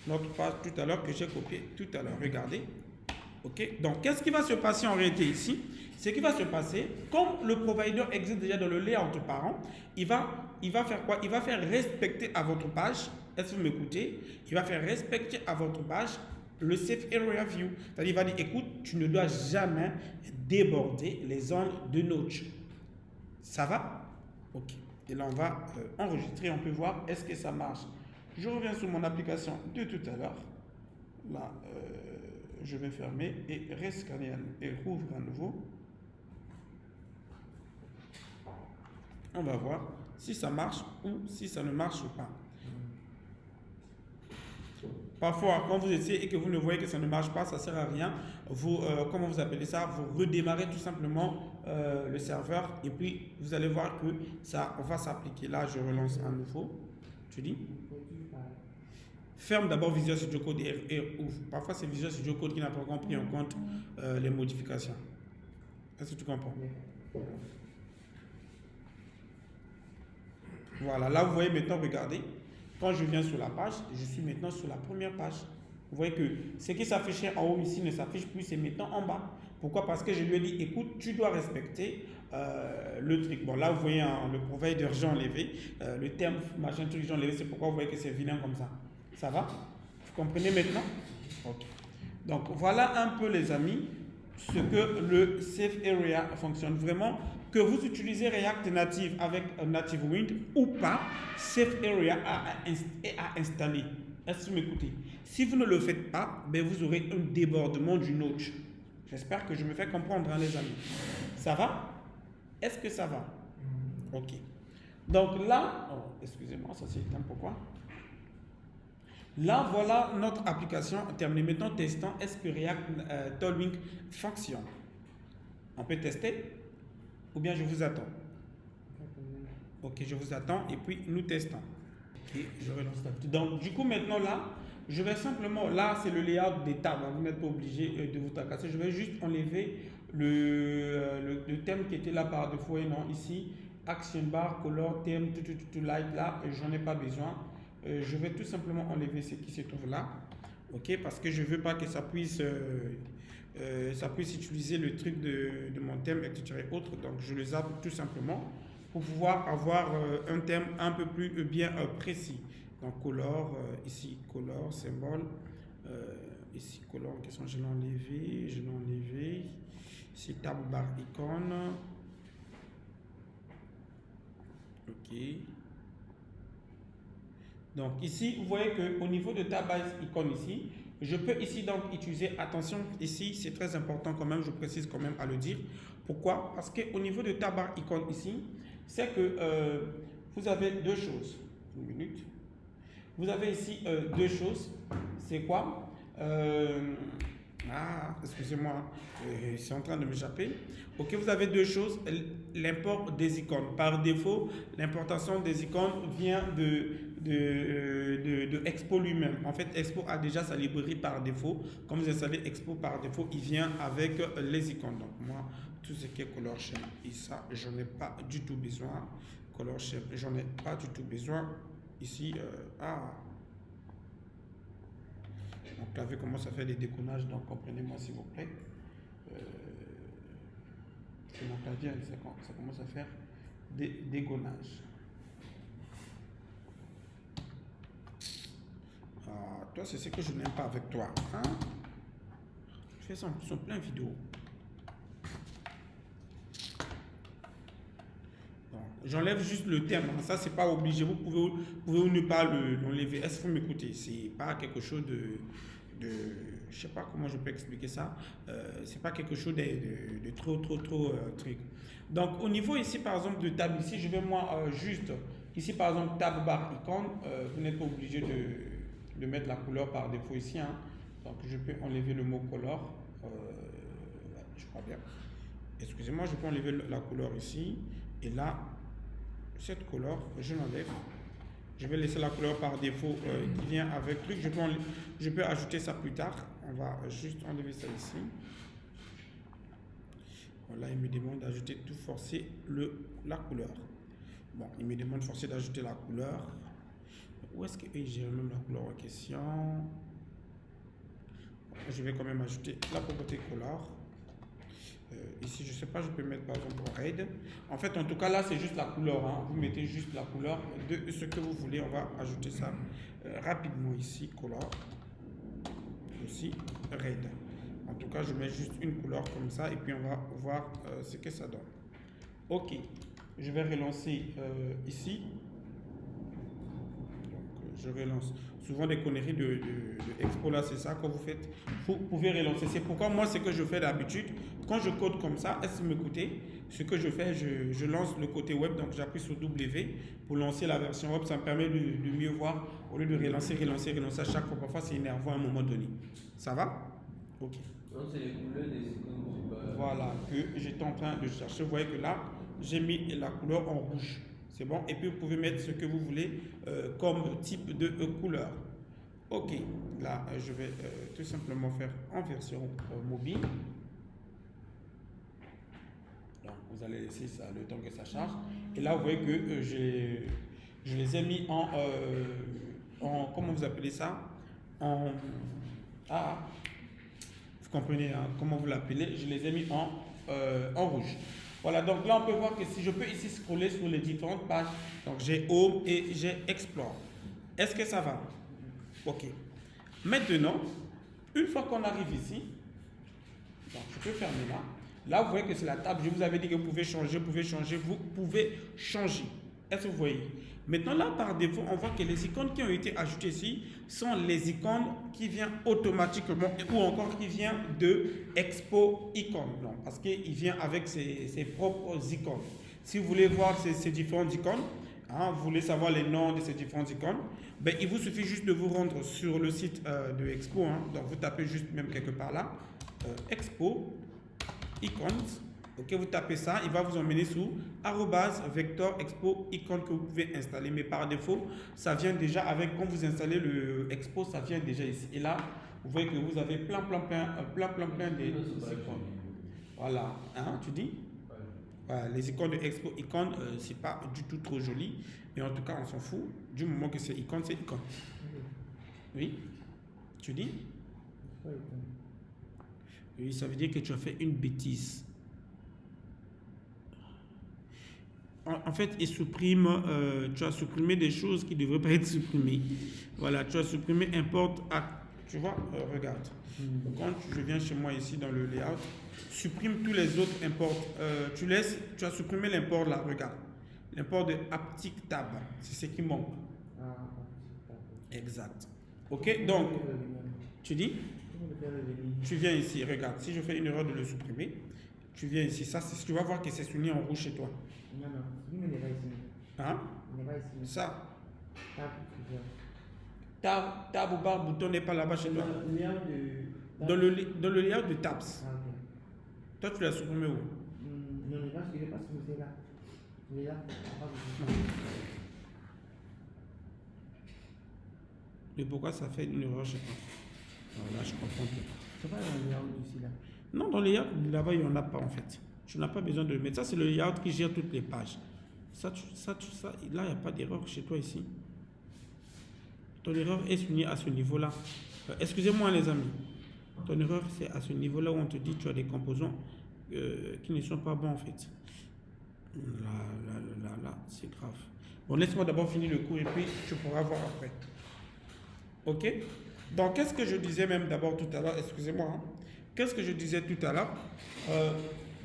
notre page tout à l'heure que j'ai copié tout à l'heure. Regardez. Ok. Donc qu'est-ce qui va se passer en réalité ici? Ce qui va se passer, comme le provider existe déjà dans le layout parent, il va faire quoi? Il va faire respecter à votre page. Est-ce que vous m'écoutez? Il va faire respecter à votre page le Safe Area View. C'est-à-dire, il va dire, écoute, tu ne dois jamais déborder les zones de notch. Ça va? Ok. Et là, on va enregistrer. On peut voir, est-ce que ça marche? Je reviens sur mon application de tout à l'heure. Là, je vais fermer et rescanner et rouvrir à nouveau. On va voir si ça marche ou si ça ne marche pas. Parfois, quand vous essayez et que vous ne voyez que ça ne marche pas, ça ne sert à rien. Vous, comment vous appelez ça? Vous redémarrez tout simplement le serveur et puis vous allez voir que ça va s'appliquer. Là, je relance à nouveau. Tu dis? Ferme d'abord Visual Studio Code et ouvre. Parfois, c'est Visual Studio Code qui n'a pas encore pris en compte les modifications. Est-ce que tu comprends? Voilà, là, vous voyez maintenant, regardez. Quand je viens sur la page, je suis maintenant sur la première page. Vous voyez que ce qui s'affichait en haut ici ne s'affiche plus, c'est maintenant en bas. Pourquoi? Parce que je lui ai dit, écoute, tu dois respecter le truc. Bon, là, vous voyez le provider, j'ai enlevé. Le terme, machin, truc, j'ai enlevé. C'est pourquoi vous voyez que c'est vilain comme ça. Ça va? Vous comprenez maintenant? Ok. Donc, voilà un peu, les amis, ce que le Safe Area fonctionne. Vraiment, que vous utilisez React Native avec Native Wing ou pas, Safe Area est à installer. Est-ce que vous m'écoutez? Si vous ne le faites pas, ben vous aurez un débordement du notch. J'espère que je me fais comprendre, hein, les amis. Ça va? Est-ce que ça va? Ok. Donc là, excusez-moi, ça c'est éteint. Pourquoi? Là, voilà notre application terminée. Maintenant, testons est-ce que React Native Wing fonctionne. On peut tester? Ou bien je vous attends? Ok, je vous attends et puis nous testons. Ok, je relance la petite. Donc, du coup, maintenant là, je vais simplement, là, c'est le layout des tables. Vous n'êtes pas obligé de vous tracasser. Je vais juste enlever le thème qui était là par défaut et non ici. Action bar, color, thème, tout light là, j'en ai pas besoin. Je vais tout simplement enlever ce qui se trouve là. Ok, parce que je veux pas que ça puisse utiliser le truc de mon thème, etc. et autres. Donc, je le zappe tout simplement pour pouvoir avoir un thème un peu plus bien précis. Donc, color, ici, color, symbole. Ici, color, question, je l'ai enlevé. Ici, tab, bar, icône. Ok. Donc, ici, vous voyez qu'au niveau de tab, bar, icône ici, je peux ici donc utiliser, attention, ici, c'est très important quand même, je précise quand même à le dire. Pourquoi? Parce qu'au niveau de tab, bar, icône ici, c'est que vous avez deux choses. Une minute. Vous avez ici deux choses. C'est quoi? Excusez-moi, c'est en train de m'échapper. Ok, vous avez deux choses. L'import des icônes. Par défaut, l'importation des icônes vient de Expo lui-même. En fait, Expo a déjà sa librairie par défaut. Quand vous installez Expo par défaut, il vient avec les icônes. Donc, moi, tout ce qui est color shape, et ça, j'en ai pas du tout besoin. Color shape, j'en ai pas du tout besoin. Ici, mon clavier commence à faire des déconnages, donc comprenez-moi s'il vous plaît. Mon clavier, ça commence à faire des déconnages. Toi, c'est ce que je n'aime pas avec toi. Hein? Je fais ça en plein vidéo. J'enlève juste le thème, hein. Ça c'est pas obligé, vous pouvez ou ne pas l'enlever. Est-ce que vous m'écoutez? C'est pas quelque chose je sais pas comment je peux expliquer ça. C'est pas quelque chose de trop truc. Donc au niveau ici par exemple de tab ici, je vais moi juste ici par exemple tab bar icône. Vous n'êtes pas obligé de mettre la couleur par défaut ici, hein. Donc je peux enlever le mot color. Je crois bien. Excusez-moi, je peux enlever la couleur ici et là. Cette couleur, je l'enlève. Je vais laisser la couleur par défaut qui vient avec lui. Je peux ajouter ça plus tard. On va juste enlever ça ici. Voilà, il me demande d'ajouter tout forcer la couleur. Bon, il me demande forcer d'ajouter la couleur. Où est-ce que j'ai même la couleur en question? Je vais quand même ajouter la propriété couleur. Ici, je ne sais pas, je peux mettre par exemple red. En fait, en tout cas, là, c'est juste la couleur. Hein. Vous mettez juste la couleur de ce que vous voulez. On va ajouter ça rapidement ici, couleur. Aussi, red. En tout cas, je mets juste une couleur comme ça et puis on va voir ce que ça donne. Ok, je vais relancer ici. Donc, je relance. Souvent des conneries de Expo là, c'est ça que vous faites. Vous pouvez relancer. C'est pourquoi moi, ce que je fais d'habitude, quand je code comme ça, est-ce que vous m'écoutez? Ce que je fais, je lance le côté web, donc j'appuie sur W pour lancer la version web. Ça me permet de mieux voir au lieu de relancer à chaque fois. Parfois, c'est énervant à un moment donné. Ça va? Ok. Non, c'est les couleurs des icônes. Voilà, que j'étais en train de chercher. Vous voyez que là, j'ai mis la couleur en rouge. C'est bon. Et puis, vous pouvez mettre ce que vous voulez comme type de couleur. Ok. Là, je vais tout simplement faire en version mobile. Donc, vous allez laisser ça le temps que ça charge. Et là, vous voyez que je les ai mis en comment vous appelez ça? Vous comprenez, hein, comment vous l'appelez? Je les ai mis en rouge. Voilà, donc là, on peut voir que si je peux ici scroller sur les différentes pages, donc j'ai Home et j'ai Explore. Est-ce que ça va? Ok. Maintenant, une fois qu'on arrive ici, donc je peux fermer là. Là, vous voyez que c'est la table. Je vous avais dit que vous pouvez changer, vous pouvez changer. Est-ce que vous voyez? Maintenant, là, par défaut, on voit que les icônes qui ont été ajoutées ici sont les icônes qui viennent automatiquement ou encore qui viennent de Expo Icône. Non, parce qu'il vient avec ses propres icônes. Si vous voulez voir ces différentes icônes, hein, vous voulez savoir les noms de ces différentes icônes, ben, il vous suffit juste de vous rendre sur le site de Expo. Hein. Donc, vous tapez juste même quelque part là, Expo Icons. Ok, vous tapez ça, il va vous emmener sous @vector expo icône que vous pouvez installer. Mais par défaut, ça vient déjà avec, quand vous installez le expo, ça vient déjà ici. Et là, vous voyez que vous avez plein des icônes. Voilà, hein, tu dis? Voilà, les icônes de expo icône, c'est pas du tout trop joli. Mais en tout cas, on s'en fout. Du moment que c'est icône, c'est icône. Oui? Tu dis? Oui, ça veut dire que tu as fait une bêtise. En fait, il supprime, tu as supprimé des choses qui ne devraient pas être supprimées. Voilà, tu as supprimé import à. Tu vois, regarde. Quand je viens chez moi ici dans le layout, supprime tous les autres imports. Tu as supprimé l'import là, regarde. L'import de Aptic Tab, c'est ce qui manque. Exact. Ok, donc, tu dis? Tu viens ici, regarde. Si je fais une erreur de le supprimer, tu viens ici. Ça, tu vas voir que c'est souligné en rouge chez toi. Non, il n'est pas ici. Hein? Il n'est pas ici. Ça. Tab ou barre bouton n'est pas là-bas chez toi. Dans le layout de tabs. Ah, ok. Toi, tu l'as supprimé où? Non, il n'est pas sur le là. Il est là. Mais pourquoi ça fait une erreur chez toi? Là, je comprends plus. C'est pas dans le layout d'ici là. Non, dans le layout, là-bas, il n'y en a pas en fait. Tu n'as pas besoin de le mettre. Ça, c'est le layout qui gère toutes les pages. Ça, là, il n'y a pas d'erreur chez toi ici. Ton erreur est soulignée à ce niveau-là. Excusez-moi, les amis. Ton erreur, c'est à ce niveau-là où on te dit que tu as des composants qui ne sont pas bons en fait. Là, c'est grave. Bon, laisse-moi d'abord finir le cours et puis tu pourras voir après. Ok? Donc, qu'est-ce que je disais même d'abord tout à l'heure? Excusez-moi. Hein. Qu'est-ce que je disais tout à l'heure?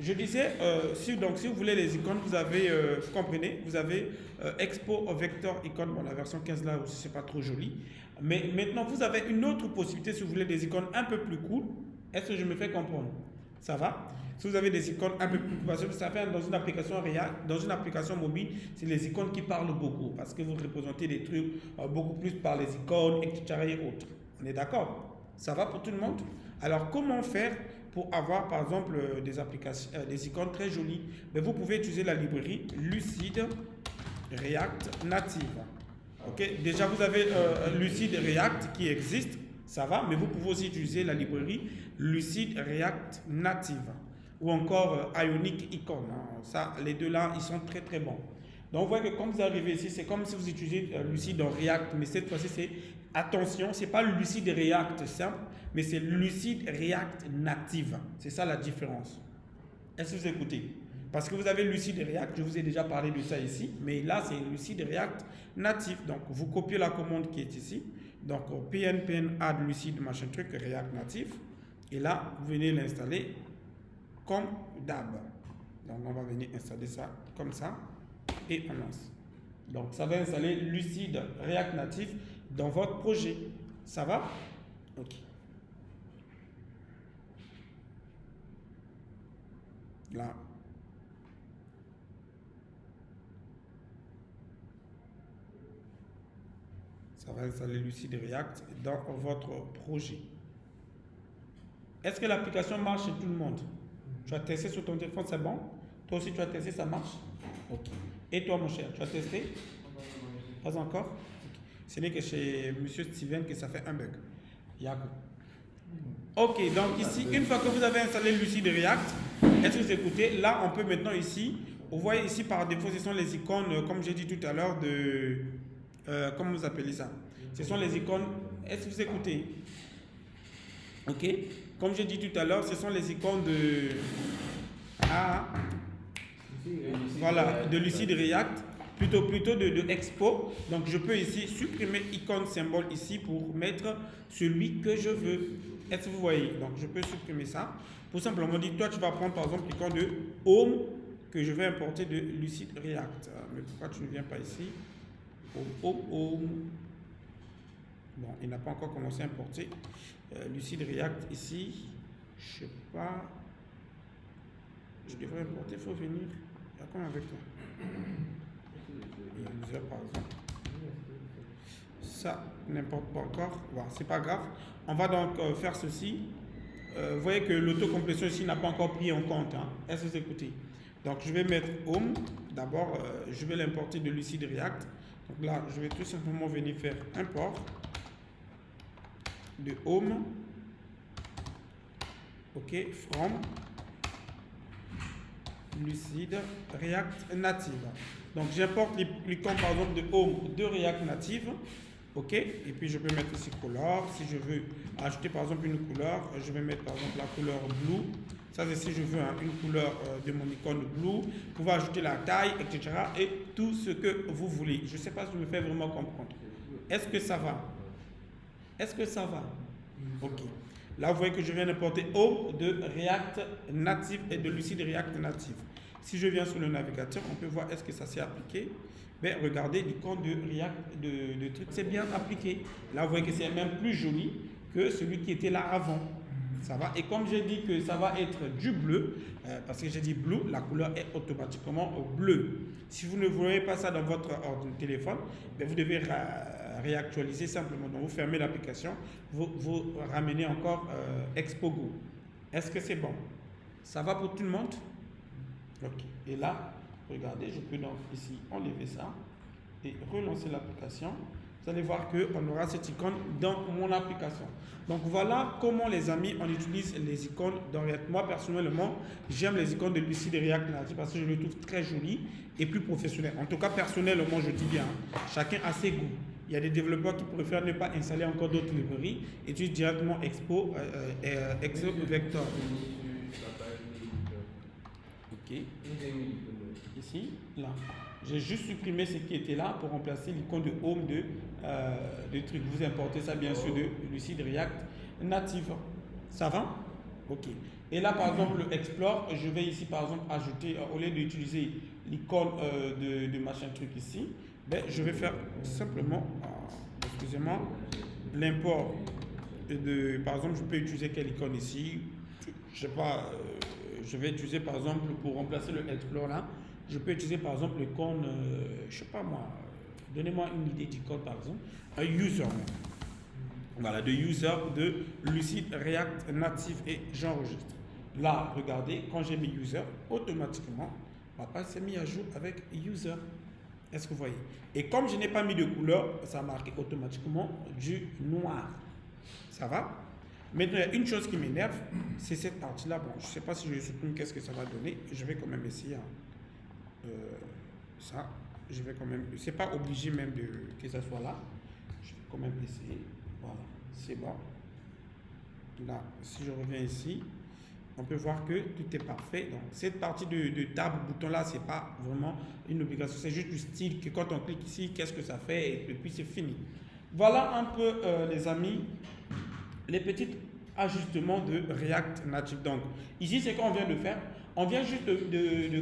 Je disais, si vous voulez les icônes, vous avez, vous comprenez, vous avez Expo Vector Icône, bon, la version 15 là aussi, c'est pas trop joli. Mais maintenant, vous avez une autre possibilité si vous voulez des icônes un peu plus cool. Est-ce que je me fais comprendre? Ça va? Si vous avez des icônes un peu plus cool, parce que ça fait dans une application React, dans une application mobile, c'est les icônes qui parlent beaucoup, parce que vous représentez des trucs beaucoup plus par les icônes, etc. et autres. On est d'accord? Ça va pour tout le monde? Alors, comment faire pour avoir, par exemple, des applications, des icônes très jolies? Mais vous pouvez utiliser la librairie Lucid React Native. Ok, déjà, vous avez Lucid React qui existe, ça va, mais vous pouvez aussi utiliser la librairie Lucid React Native ou encore Ionic Icon. Hein. Ça, les deux là, ils sont très très bons. Donc, vous voyez que quand vous arrivez ici, c'est comme si vous utilisez Lucid dans React, mais cette fois-ci, c'est attention, c'est pas Lucid React simple, mais c'est Lucid React Native. C'est ça la différence. Est-ce que vous écoutez? Parce que vous avez Lucid React, je vous ai déjà parlé de ça ici, mais là, c'est Lucid React Native. Donc, vous copiez la commande qui est ici. Donc, pnpn add lucid machin truc React Native. Et là, vous venez l'installer comme d'hab. Donc, on va venir installer ça comme ça et on lance. Donc, ça va installer Lucid React Native dans votre projet. Ça va? Ok. Là. Ça va installer Lucid React dans votre projet. Est-ce que l'application marche chez tout le monde? Tu as testé sur ton téléphone, c'est bon? Toi aussi, tu as testé, ça marche? Ok. Et toi, mon cher, tu as testé? Pas encore? Okay. Ce n'est que chez Monsieur Steven que ça fait un bug. Yako. Ok, donc ici, une fois que vous avez installé Lucid React, est-ce que vous écoutez? Là, on peut maintenant ici, vous voyez ici par défaut, ce sont les icônes, comme j'ai dit tout à l'heure, de... comment vous appelez ça? Ce sont les icônes. Est-ce que vous écoutez? Ok. Comme j'ai dit tout à l'heure, ce sont les icônes de. Voilà, de Lucid React. Plutôt de Expo. Donc je peux ici supprimer icône symbole ici pour mettre celui que je veux. Est-ce que vous voyez? Donc je peux supprimer ça. Pour simplement dire, toi tu vas prendre par exemple l'icône de Home que je vais importer de Lucid React. Mais pourquoi tu ne viens pas ici? Home. Bon, il n'a pas encore commencé à importer. Lucid React ici. Je sais pas. Je devrais importer, il faut venir. D'accord avec toi. User par exemple. Ça n'importe pas encore. Bon, c'est pas grave. On va donc faire ceci. vous voyez que l'autocomplétion ici n'a pas encore pris en compte. Hein. Est-ce que vous écoutez? Donc je vais mettre home. D'abord, je vais l'importer de Lucid React. Donc là, je vais tout simplement venir faire import de home. OK, from Lucid React Native. Donc j'importe l'icône par exemple de home de React Native. OK, et puis je peux mettre ici color. Si je veux ajouter par exemple une couleur, je vais mettre par exemple la couleur blue. Ça c'est si je veux hein, une couleur de mon icône blue. Vous pouvez ajouter la taille, etc. Et tout ce que vous voulez. Je ne sais pas si je me fais vraiment comprendre. Est-ce que ça va? Est-ce que ça va? OK. Là, vous voyez que je viens d'importer home de React Native et de Lucid React Native. Si je viens sur le navigateur, on peut voir est-ce que ça s'est appliqué. Ben, regardez l'icône de React de truc, c'est bien appliqué. Là, vous voyez que c'est même plus joli que celui qui était là avant. Ça va. Et comme j'ai dit que ça va être du bleu, parce que j'ai dit bleu, la couleur est automatiquement bleu. Si vous ne voyez pas ça dans votre téléphone, ben vous devez réactualiser simplement. Donc, vous fermez l'application, vous ramenez encore Expogo. Est-ce que c'est bon? Ça va pour tout le monde? Ok. Et là, regardez, je peux donc ici enlever ça et relancer l'application. Vous allez voir qu'on aura cette icône dans mon application. Donc voilà comment les amis, on utilise les icônes dans React. Moi personnellement, j'aime les icônes de Lucid et React Native parce que je les trouve très jolies et plus professionnelles. En tout cas, personnellement, je dis bien, chacun a ses goûts. Il y a des développeurs qui préfèrent ne pas installer encore d'autres librairies et utilisent directement Expo Vector. Ok. Ici, là. J'ai juste supprimé ce qui était là pour remplacer l'icône de home de truc. Vous importez ça bien sûr de Lucid React Native. Ça va? Ok. Et là par exemple le Explore, je vais ici par exemple ajouter, au lieu d'utiliser l'icône de machin truc ici, ben, je vais faire simplement, excusez-moi, l'import de, par exemple je peux utiliser quelle icône ici, je sais pas, je vais utiliser par exemple pour remplacer le Explore là, je peux utiliser par exemple l'icône, je sais pas moi, donnez-moi une idée d'icône par exemple, un user. Voilà, de user de Lucid React Native et j'enregistre. Là, regardez, quand j'ai mis user, automatiquement, ma page s'est mise à jour avec user. Est-ce que vous voyez? Et comme je n'ai pas mis de couleur, ça a marqué automatiquement du noir. Ça va? Maintenant, il y a une chose qui m'énerve, c'est cette partie-là. Bon, je ne sais pas si je supprime, qu'est-ce que ça va donner. Je vais quand même essayer. Ça, je vais quand même. C'est pas obligé même que ça soit là. Je vais quand même essayer. Voilà, c'est bon. Là, si je reviens ici, on peut voir que tout est parfait. Donc, cette partie de tab, bouton là, c'est pas vraiment une obligation. C'est juste du style que quand on clique ici, qu'est-ce que ça fait et puis c'est fini. Voilà un peu, les amis, les petits ajustements de React Native. Donc, ici, c'est qu'on vient de faire. On vient juste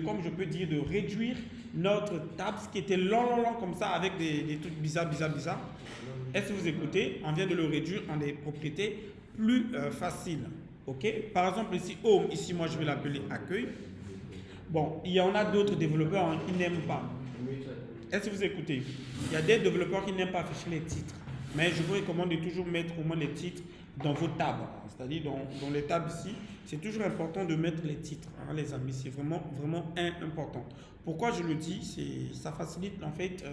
comme je peux dire, de réduire notre tab, ce qui était long comme ça, avec des trucs bizarres. Est-ce que vous écoutez? On vient de le réduire en des propriétés plus faciles. Ok? Par exemple, ici, home, ici, moi, je vais l'appeler accueil. Bon, il y en a d'autres développeurs qui n'aiment pas. Est-ce que vous écoutez? Il y a des développeurs qui n'aiment pas afficher les titres. Mais je vous recommande de toujours mettre au moins les titres dans vos tables. C'est-à-dire dans les tables ici, c'est toujours important de mettre les titres, hein, les amis. C'est vraiment important. Pourquoi je le dis? Ça facilite en fait,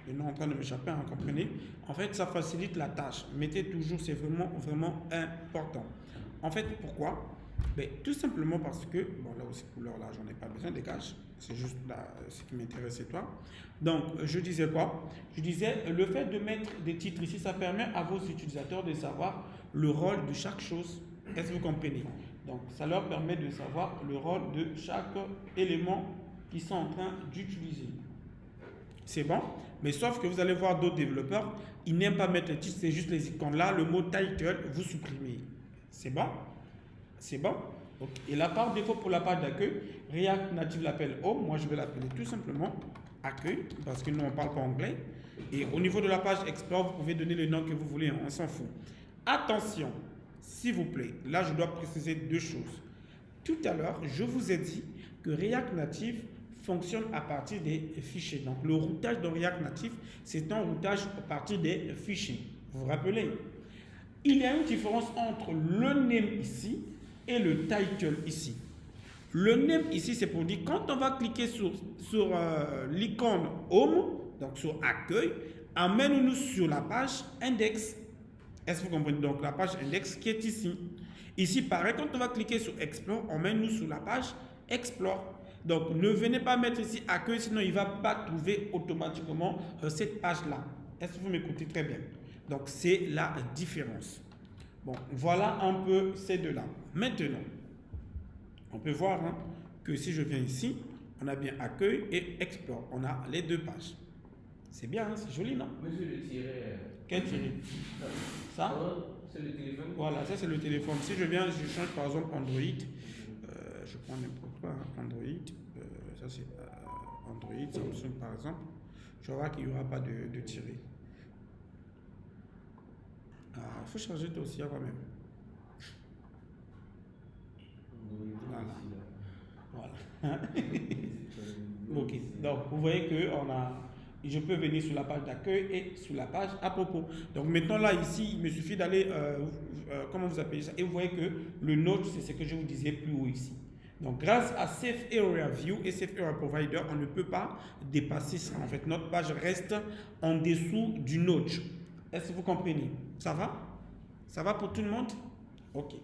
le nom est en train de m'échapper, hein, comprenez? En fait, ça facilite la tâche. Mettez toujours, c'est vraiment important. En fait, pourquoi? Ben, tout simplement parce que, bon là aussi couleur là, j'en ai pas besoin, dégage. C'est juste là, ce qui m'intéresse, c'est toi. Donc, je disais quoi? Je disais, le fait de mettre des titres ici, ça permet à vos utilisateurs de savoir le rôle de chaque chose. Est-ce que vous comprenez? Donc, ça leur permet de savoir le rôle de chaque élément qu'ils sont en train d'utiliser. C'est bon? Mais sauf que vous allez voir d'autres développeurs, ils n'aiment pas mettre les titres, c'est juste les icônes. Là, le mot title, vous supprimez. C'est bon? C'est bon? Okay. Et là, par défaut, pour la page d'accueil, React Native l'appelle home. Moi, je vais l'appeler tout simplement accueil, parce que nous, on ne parle pas anglais. Et au niveau de la page Explore, vous pouvez donner le nom que vous voulez, on s'en fout. Attention, s'il vous plaît, là, je dois préciser deux choses. Tout à l'heure, je vous ai dit que React Native fonctionne à partir des fichiers. Donc, le routage de React Native, c'est un routage à partir des fichiers. Vous vous rappelez? il y a une différence entre le name ici et le title ici. Le name ici, c'est pour dire quand on va cliquer sur l'icône Home, donc sur Accueil, amène-nous sur la page Index. Est-ce que vous comprenez? Donc la page Index qui est ici. Ici, pareil, quand on va cliquer sur Explore, on mène nous sur la page Explore. Donc ne venez pas mettre ici Accueil, sinon il ne va pas trouver automatiquement cette page-là. Est-ce que vous m'écoutez très bien? Donc c'est la différence. Bon, voilà un peu ces deux-là. Maintenant, on peut voir hein, que si je viens ici, on a bien Accueil et Explore. On a les deux pages. C'est bien, hein, c'est joli, non? Monsieur le tiret. Quel tiret? Ça? C'est le téléphone. Voilà, ça c'est le téléphone. Si je viens, je change par exemple Android. Je prends n'importe quoi, hein, Android. Ça c'est Android, Samsung par exemple. Je vois qu'il n'y aura pas de tiret. Il faut changer toi aussi quand même. Voilà. Ok. Donc, vous voyez que je peux venir sur la page d'accueil et sur la page à propos. Donc, maintenant, là, ici, il me suffit d'aller, comment vous appelez ça? Et vous voyez que le notch, c'est ce que je vous disais plus haut ici. Donc, grâce à Safe Area View et Safe Area Provider, on ne peut pas dépasser ça. En fait, notre page reste en dessous du notch. Est-ce que vous comprenez? Ça va? Ça va pour tout le monde? Ok.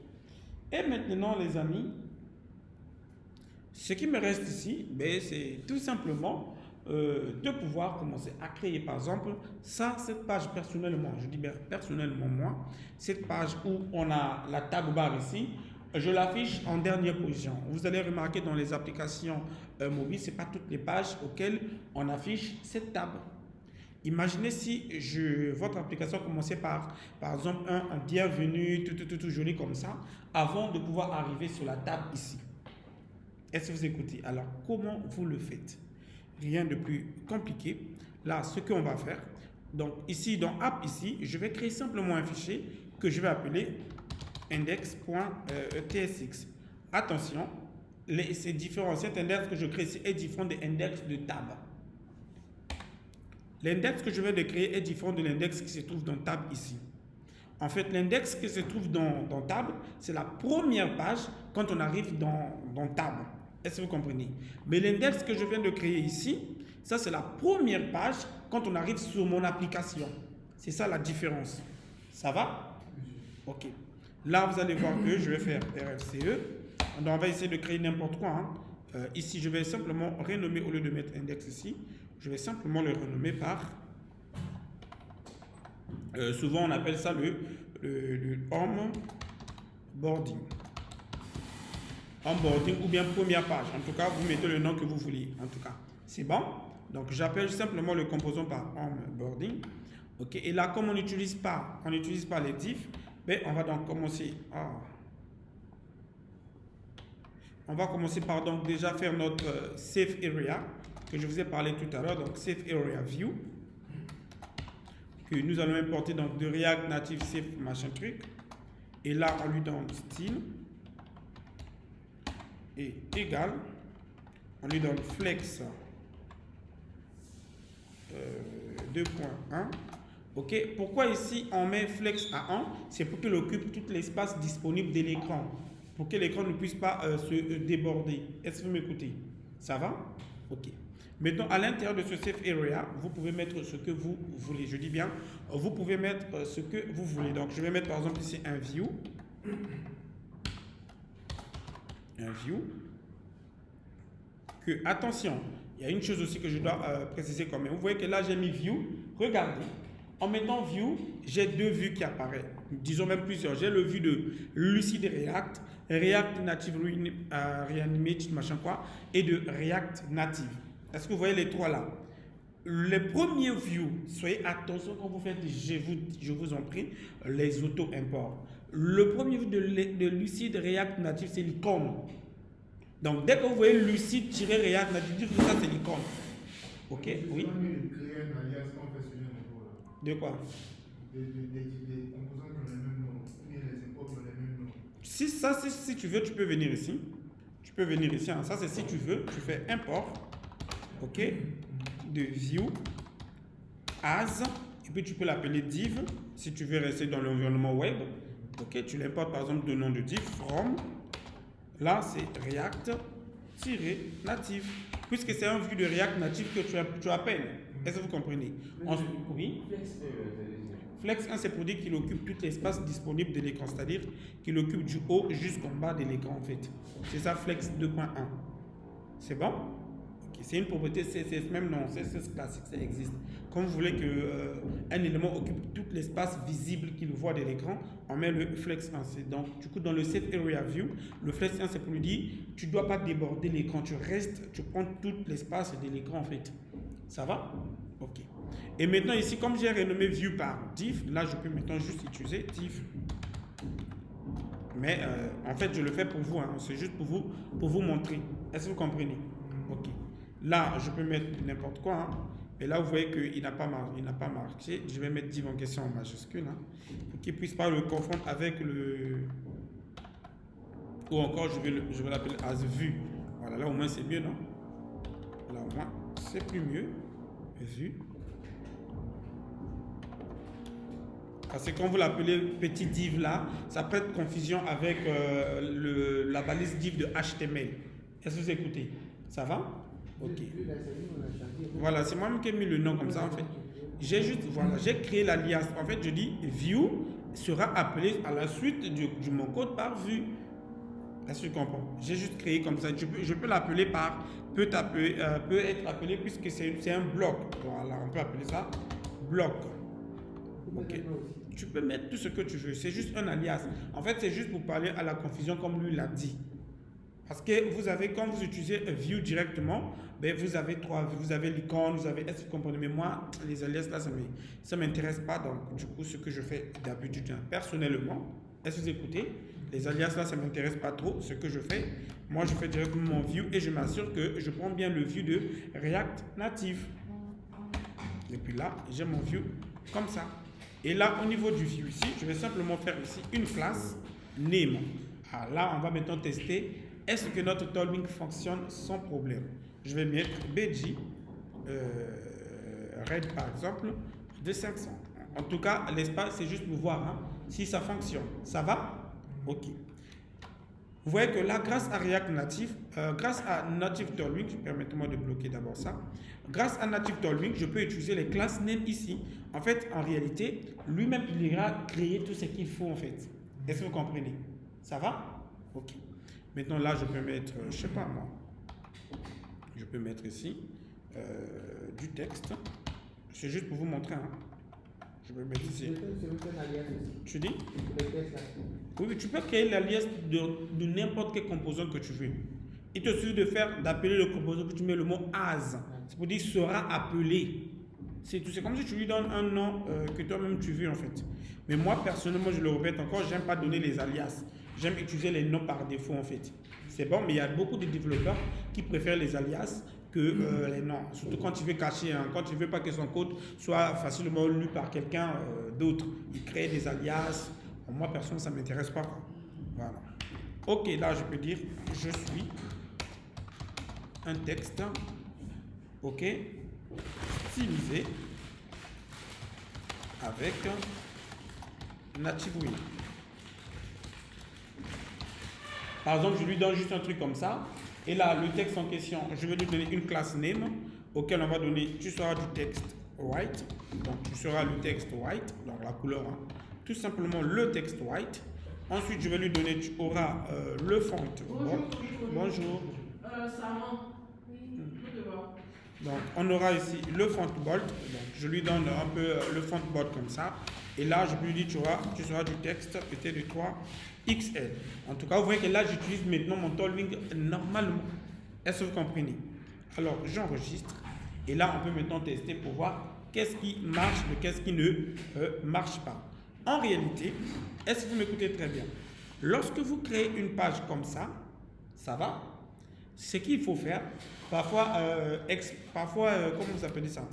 Et maintenant, les amis, ce qui me reste ici, ben, c'est tout simplement de pouvoir commencer à créer, par exemple, cette page personnellement. Je dis bien personnellement, moi, cette page où on a la table barre ici, je l'affiche en dernière position. Vous allez remarquer dans les applications mobiles, ce n'est pas toutes les pages auxquelles on affiche cette table. Imaginez si votre application commençait par exemple, un bienvenue, tout joli comme ça, avant de pouvoir arriver sur la table ici. Est-ce que vous écoutez? Alors, comment vous le faites? Rien de plus compliqué. Là, ce qu'on va faire, donc ici, dans App, ici, je vais créer simplement un fichier que je vais appeler index.tsx. Attention, c'est différent. Cet index que je crée ici est différent de l'index de tab. L'index que je vais créer est différent de l'index qui se trouve dans tab ici. En fait, l'index qui se trouve dans tab, c'est la première page quand on arrive dans tab. Est-ce que vous comprenez? Mais l'index que je viens de créer ici, ça c'est la première page quand on arrive sur mon application. C'est ça la différence. Ça va? Ok. Là, vous allez voir que je vais faire RFCE. On va essayer de créer n'importe quoi. Hein. Ici, je vais simplement renommer, au lieu de mettre index ici, je vais simplement le renommer par... souvent, on appelle ça le onboarding. Onboarding ou bien première page. En tout cas, vous mettez le nom que vous voulez. En tout cas, c'est bon. Donc, j'appelle simplement le composant par onboarding. Ok. Et là, comme on n'utilise pas les diffs, ben, on va donc commencer à... On va commencer par donc déjà faire notre Safe Area que je vous ai parlé tout à l'heure. Donc, Safe Area View. Que nous allons importer donc de React Native Safe machin truc. Et là, on lui donne style. Et égal, on lui donne flex 2.1. Ok, pourquoi ici on met flex à 1? C'est pour qu'il occupe tout l'espace disponible de l'écran, pour que l'écran ne puisse pas se déborder. Est-ce que vous m'écoutez? Ça va? Ok. Maintenant, à l'intérieur de ce safe area, vous pouvez mettre ce que vous voulez. Je dis bien, vous pouvez mettre ce que vous voulez. Donc, je vais mettre par exemple ici un view. Un view. Que, attention, il y a une chose aussi que je dois préciser quand même. Vous voyez que là, j'ai mis view. Regardez, en mettant view, j'ai deux vues qui apparaissent. Disons même plusieurs. J'ai le vue de Lucid React, React Native Reanimate, machin quoi, et de React Native. Est-ce que vous voyez les trois là? Les premiers views, soyez attention quand vous faites, je vous en prie, les auto-imports. Le premier view de Lucid React Native, c'est l'icône. Donc, dès que vous voyez Lucid-React Native, tout ça, c'est l'icône. Ok, oui. De quoi? Des composants qui ont le même nom, ou bien les imports qui ont le même nom. Si tu veux, tu peux venir ici. Tu peux venir ici. Hein. Ça, c'est si tu veux. Tu fais import. Ok. De view as. Et puis, tu peux l'appeler div Si tu veux rester dans l'environnement web, ok, tu l'importes par exemple de nom de div from. Là, c'est React-native. Puisque c'est un vue de React native que tu appelles. Est-ce que vous comprenez? Oui. Flex 1, c'est pour dire qu'il occupe tout l'espace disponible de l'écran, c'est-à-dire qu'il occupe du haut jusqu'en bas de l'écran en fait. C'est ça Flex 2.1. C'est bon? Okay. C'est une propriété CSS, même non, CSS classique, ça existe. Comme vous voulez qu'un élément occupe tout l'espace visible qu'il voit de l'écran, on met le Flex 1. Donc, du coup, dans le Set Area View, le Flex 1, c'est pour lui dire, tu ne dois pas déborder l'écran, tu restes, tu prends tout l'espace de l'écran en fait. Ça va? Ok. Et maintenant ici, comme j'ai renommé View par div, là je peux maintenant juste utiliser div. Mais en fait, je le fais pour vous, hein. C'est juste pour vous montrer. Est-ce que vous comprenez? Ok. Là, je peux mettre n'importe quoi. Hein. Et là, vous voyez qu'il n'a pas marqué. Je vais mettre div en question en majuscule. Hein, pour qu'il ne puisse pas le confondre avec le... Ou encore, je vais l'appeler as vue. Voilà, là au moins c'est mieux, non? Là au moins, c'est plus mieux. Vue. Parce que quand vous l'appelez petit div là, ça prête confusion avec la balise div de HTML. Est-ce que vous écoutez? Ça va? Ok. Voilà, c'est moi-même qui ai mis le nom comme ça en fait. J'ai créé l'alias. En fait, je dis view sera appelé à la suite de mon code par vue. Est-ce que tu comprends? J'ai juste créé comme ça. Je peux l'appeler par, peut être appelé puisque c'est un bloc. Voilà, on peut appeler ça bloc. Ok. Tu peux mettre tout ce que tu veux. C'est juste un alias. En fait, c'est juste pour parler à la confusion comme lui l'a dit. Parce que vous avez, quand vous utilisez view directement, ben vous avez l'icône, est-ce que vous comprenez? Mais moi, les alias là, ça ne m'intéresse pas. Donc, du coup, ce que je fais d'habitude, personnellement, est-ce que vous écoutez? Les alias là, ça ne m'intéresse pas trop. Ce que je fais, moi, je fais directement mon view et je m'assure que je prends bien le view de React Native. Et puis là, j'ai mon view comme ça. Et là, au niveau du view ici, je vais simplement faire ici une classe name. Alors là, on va maintenant tester est-ce que notre tolling fonctionne sans problème. Je vais mettre bg red par exemple de 500. En tout cas, l'espace, c'est juste pour voir hein, si ça fonctionne. Ça va? Ok. Vous voyez que là, grâce à React Native, grâce à Native Tolling, permettez-moi de bloquer d'abord ça. Grâce à Native Tolling, je peux utiliser les classes name ici. En fait, en réalité, lui-même, il ira créer tout ce qu'il faut en fait. Est-ce que vous comprenez? Ça va? Ok. Maintenant, là, je peux mettre, je ne sais pas moi, je peux mettre ici du texte. C'est juste pour vous montrer. Hein. Je peux mettre ici. Tu dis? Oui, mais tu peux créer l'alias de n'importe quel composant que tu veux. Il te suffit d'appeler le composant que tu mets le mot as. C'est pour dire sera appelé. C'est tout. C'est comme si tu lui donnes un nom que toi-même tu veux en fait. Mais moi, personnellement, je le répète encore, j'aime pas donner les alias. J'aime utiliser les noms par défaut en fait. C'est bon, mais il y a beaucoup de développeurs qui préfèrent les alias que les noms. Surtout quand tu veux cacher, hein, quand tu ne veux pas que son code soit facilement lu par quelqu'un d'autre. Il crée des alias. Moi, personnellement, ça ne m'intéresse pas. Voilà. Ok, là, je peux dire je suis un texte. Ok. Stylisé avec Native Win. Par exemple, je lui donne juste un truc comme ça. Et là, le texte en question, je vais lui donner une classe name auquel on va donner, tu seras du texte white. Donc, tu seras le texte white, donc la couleur, hein. Tout simplement le texte white. Ensuite, je vais lui donner, tu auras le font. Bonjour. Sarah. Oui, donc, on aura ici le font bold. Donc, je lui donne un peu le font bold comme ça. Et là, je lui dis, tu seras du texte peut-être de 3XL. En tout cas, vous voyez que là, j'utilise maintenant mon tolling normalement. Est-ce que vous comprenez? Alors, j'enregistre. Et là, on peut maintenant tester pour voir qu'est-ce qui marche et qu'est-ce qui ne marche pas. En réalité, est-ce que vous m'écoutez très bien? Lorsque vous créez une page comme ça, ça va? Ce qu'il faut faire, parfois, comment vous appelez ça?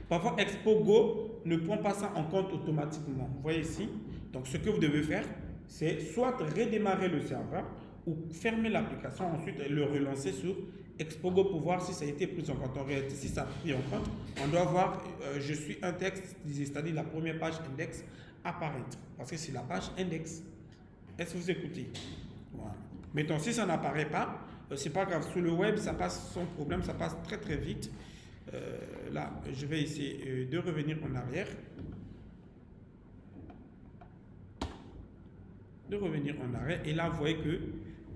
Parfois, ExpoGo ne prend pas ça en compte automatiquement. Vous voyez ici? Donc, ce que vous devez faire, c'est soit redémarrer le serveur ou fermer l'application, ensuite le relancer sur Expogo pour voir si ça a été pris en compte. En réalité, si ça a pris en compte, on doit voir je suis un texte, c'est-à-dire la première page index apparaître, parce que c'est la page index. Est-ce que vous écoutez? Voilà. Maintenant, si ça n'apparaît pas, c'est pas grave. Sur le web, ça passe sans problème, ça passe très très vite. Là, je vais essayer de revenir en arrière. Et là, vous voyez que,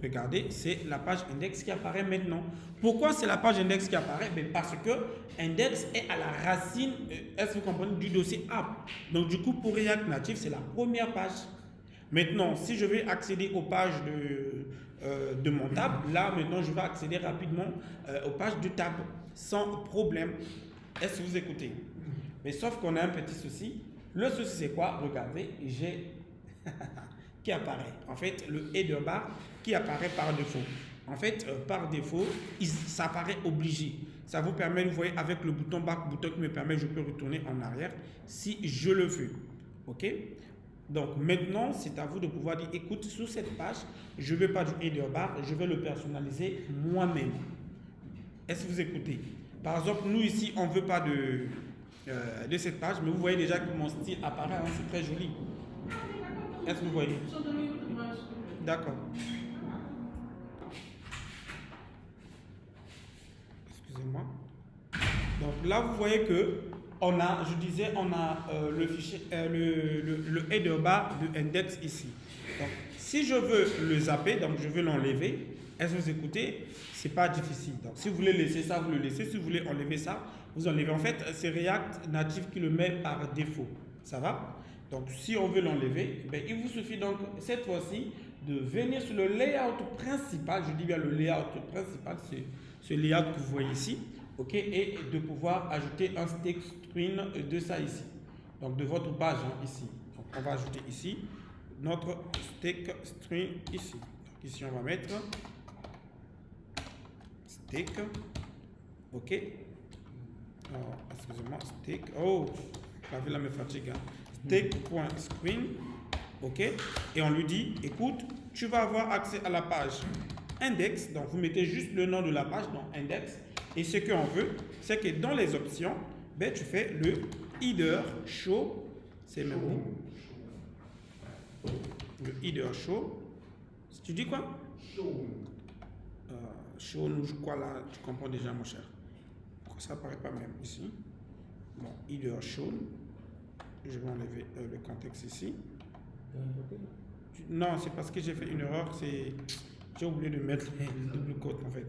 regardez, c'est la page index qui apparaît maintenant. Pourquoi c'est la page index qui apparaît? Parce que index est à la racine, est-ce que vous comprenez, du dossier app. Donc, du coup, pour React Native, c'est la première page. Maintenant, si je vais accéder aux pages de mon tab, là, maintenant, je vais accéder rapidement aux pages du tab, sans problème. Est-ce que vous écoutez? Mais sauf qu'on a un petit souci. Le souci, c'est quoi? Regardez, j'ai qui apparaît. En fait, le header bar qui apparaît par défaut. En fait, par défaut, ça apparaît obligé. Ça vous permet, vous voyez, avec le bouton back, bouton qui me permet, je peux retourner en arrière si je le veux. OK? Donc maintenant, c'est à vous de pouvoir dire, écoute, sur cette page, je ne veux pas du header bar, je vais le personnaliser moi-même. Est-ce que vous écoutez? Par exemple, nous ici, on ne veut pas de cette page, mais vous voyez déjà que mon style apparaît, hein, c'est très joli. Est-ce que vous voyez? D'accord. Excusez-moi. Donc là, vous voyez que on a, je disais, on a le fichier, le header bar de index ici. Donc, si je veux le zapper, donc je veux l'enlever, est-ce que vous écoutez? C'est pas difficile. Donc, si vous voulez laisser ça, vous le laissez. Si vous voulez enlever ça, vous enlevez. En fait, c'est React Native qui le met par défaut. Ça va? Donc, si on veut l'enlever, ben, il vous suffit donc cette fois-ci de venir sur le layout principal. Je dis bien le layout principal, c'est ce layout que vous voyez ici. OK, et de pouvoir ajouter un stake string de ça ici. Donc, de votre page hein, ici. Donc, on va ajouter ici notre stake string ici. Donc, ici, on va mettre stake. OK. Excusez-moi, stake. Oh, la villa me fatigue. Hein. Stake.screen. OK. Et on lui dit, écoute, tu vas avoir accès à la page index. Donc, vous mettez juste le nom de la page, donc index. Et ce qu'on veut, c'est que dans les options, ben, tu fais le header show. C'est même le header show. Tu dis quoi? Show, quoi là? Tu comprends déjà, mon cher. Pourquoi ça apparaît pas même ici? Bon, header show. Je vais enlever le contexte ici. Non, c'est parce que j'ai fait une erreur. J'ai oublié de mettre le double quote en fait.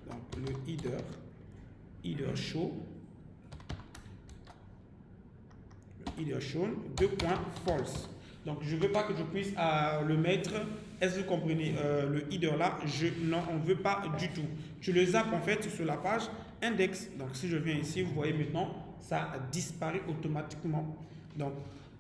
Donc le header show, false. Donc je ne veux pas que je puisse le mettre. Est-ce que vous comprenez le header là? Non, on ne veut pas du tout. Tu le zappes en fait sur la page index. Donc si je viens ici, vous voyez maintenant, ça a disparu automatiquement. Donc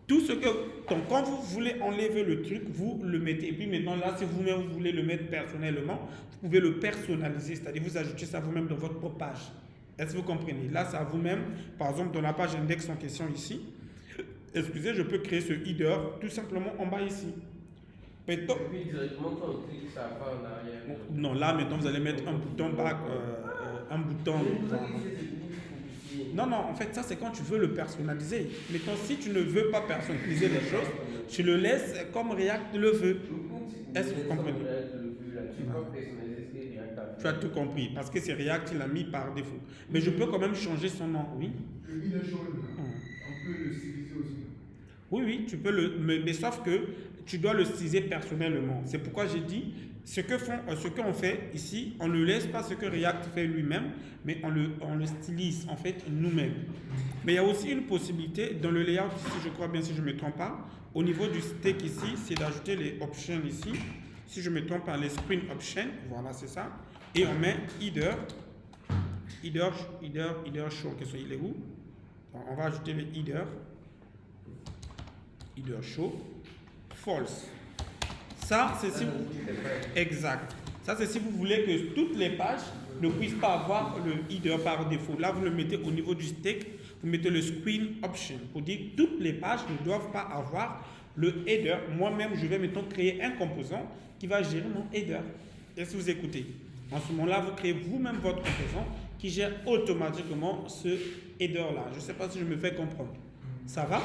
tout ce que, donc, quand vous voulez enlever le truc, vous le mettez. Et puis maintenant, là, si vous-même vous voulez le mettre personnellement, vous pouvez le personnaliser, c'est-à-dire vous ajoutez ça vous-même dans votre propre page. Est-ce que vous comprenez? Là, c'est à vous-même. Par exemple, dans la page index en question ici, excusez, je peux créer ce header tout simplement en bas ici. Et puis directement, quand on clique, ça va en arrière. Non, là, maintenant, vous allez mettre un bouton back, un bouton. Non, en fait, ça, c'est quand tu veux le personnaliser. Maintenant, si tu ne veux pas personnaliser les choses, tu le laisses comme React le veut. Est-ce que vous comprenez? Tu as tout compris, parce que c'est React, il l'a mis par défaut. Mais je peux quand même changer son nom, oui. Le header show, on peut le styliser aussi. Oui, tu peux le... Mais sauf que tu dois le styliser personnellement. C'est pourquoi j'ai dit, ce qu'on fait ici, on ne laisse pas ce que React fait lui-même, mais on le stylise en fait nous-mêmes. Mais il y a aussi une possibilité dans le layout ici, je crois bien si je ne me trompe pas, au niveau du stake ici, c'est d'ajouter les options ici. Si je ne me trompe pas, les screen options, voilà c'est ça. Et on met header show, il est où? Donc, on va ajouter le header show false. Ça, c'est si vous... Exact. Ça, c'est si vous voulez que toutes les pages ne puissent pas avoir le header par défaut. Là, vous le mettez au niveau du stake, vous mettez le screen option pour dire que toutes les pages ne doivent pas avoir le header, moi-même, je vais maintenant créer un composant qui va gérer mon header. Est-ce que vous écoutez? En ce moment-là, vous créez vous-même votre composant qui gère automatiquement ce header-là. Je ne sais pas si je me fais comprendre. Ça va?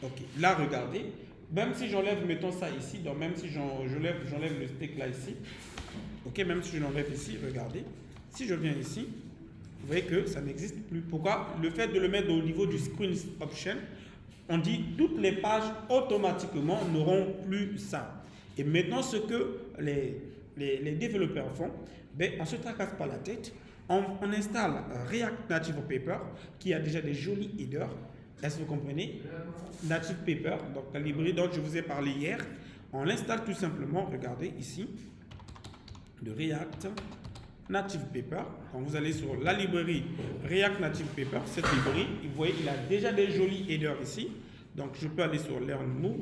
Ok. Là, regardez. Même si j'enlève, mettons ça ici, donc même si j'enlève le stick là ici, ok, même si je l'enlève ici, regardez. Si je viens ici, vous voyez que ça n'existe plus. Pourquoi? Le fait de le mettre au niveau du screen option, on dit toutes les pages automatiquement n'auront plus ça. Et maintenant, ce que les développeurs font, ben, on ne se tracasse pas la tête. On installe React Native Paper qui a déjà des jolis headers. Est-ce que vous comprenez? Native Paper, donc la librairie dont je vous ai parlé hier. On l'installe tout simplement, regardez ici, de React Native Paper. Quand vous allez sur la librairie React Native Paper, cette librairie, vous voyez, il a déjà des jolis headers ici. Donc je peux aller sur Learn More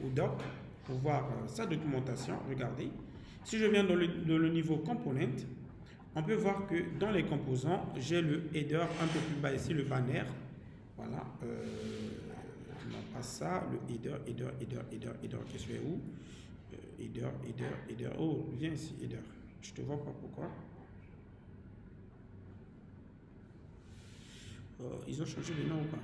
ou Doc pour voir sa documentation. Regardez. Si je viens dans le niveau Component, on peut voir que dans les composants, j'ai le header un peu plus bas ici, le banner. Voilà. Non, pas ça. Le header. Je suis où? Header. Oh, viens ici, header. Je te vois pas pourquoi. Ils ont changé de nom ou pas?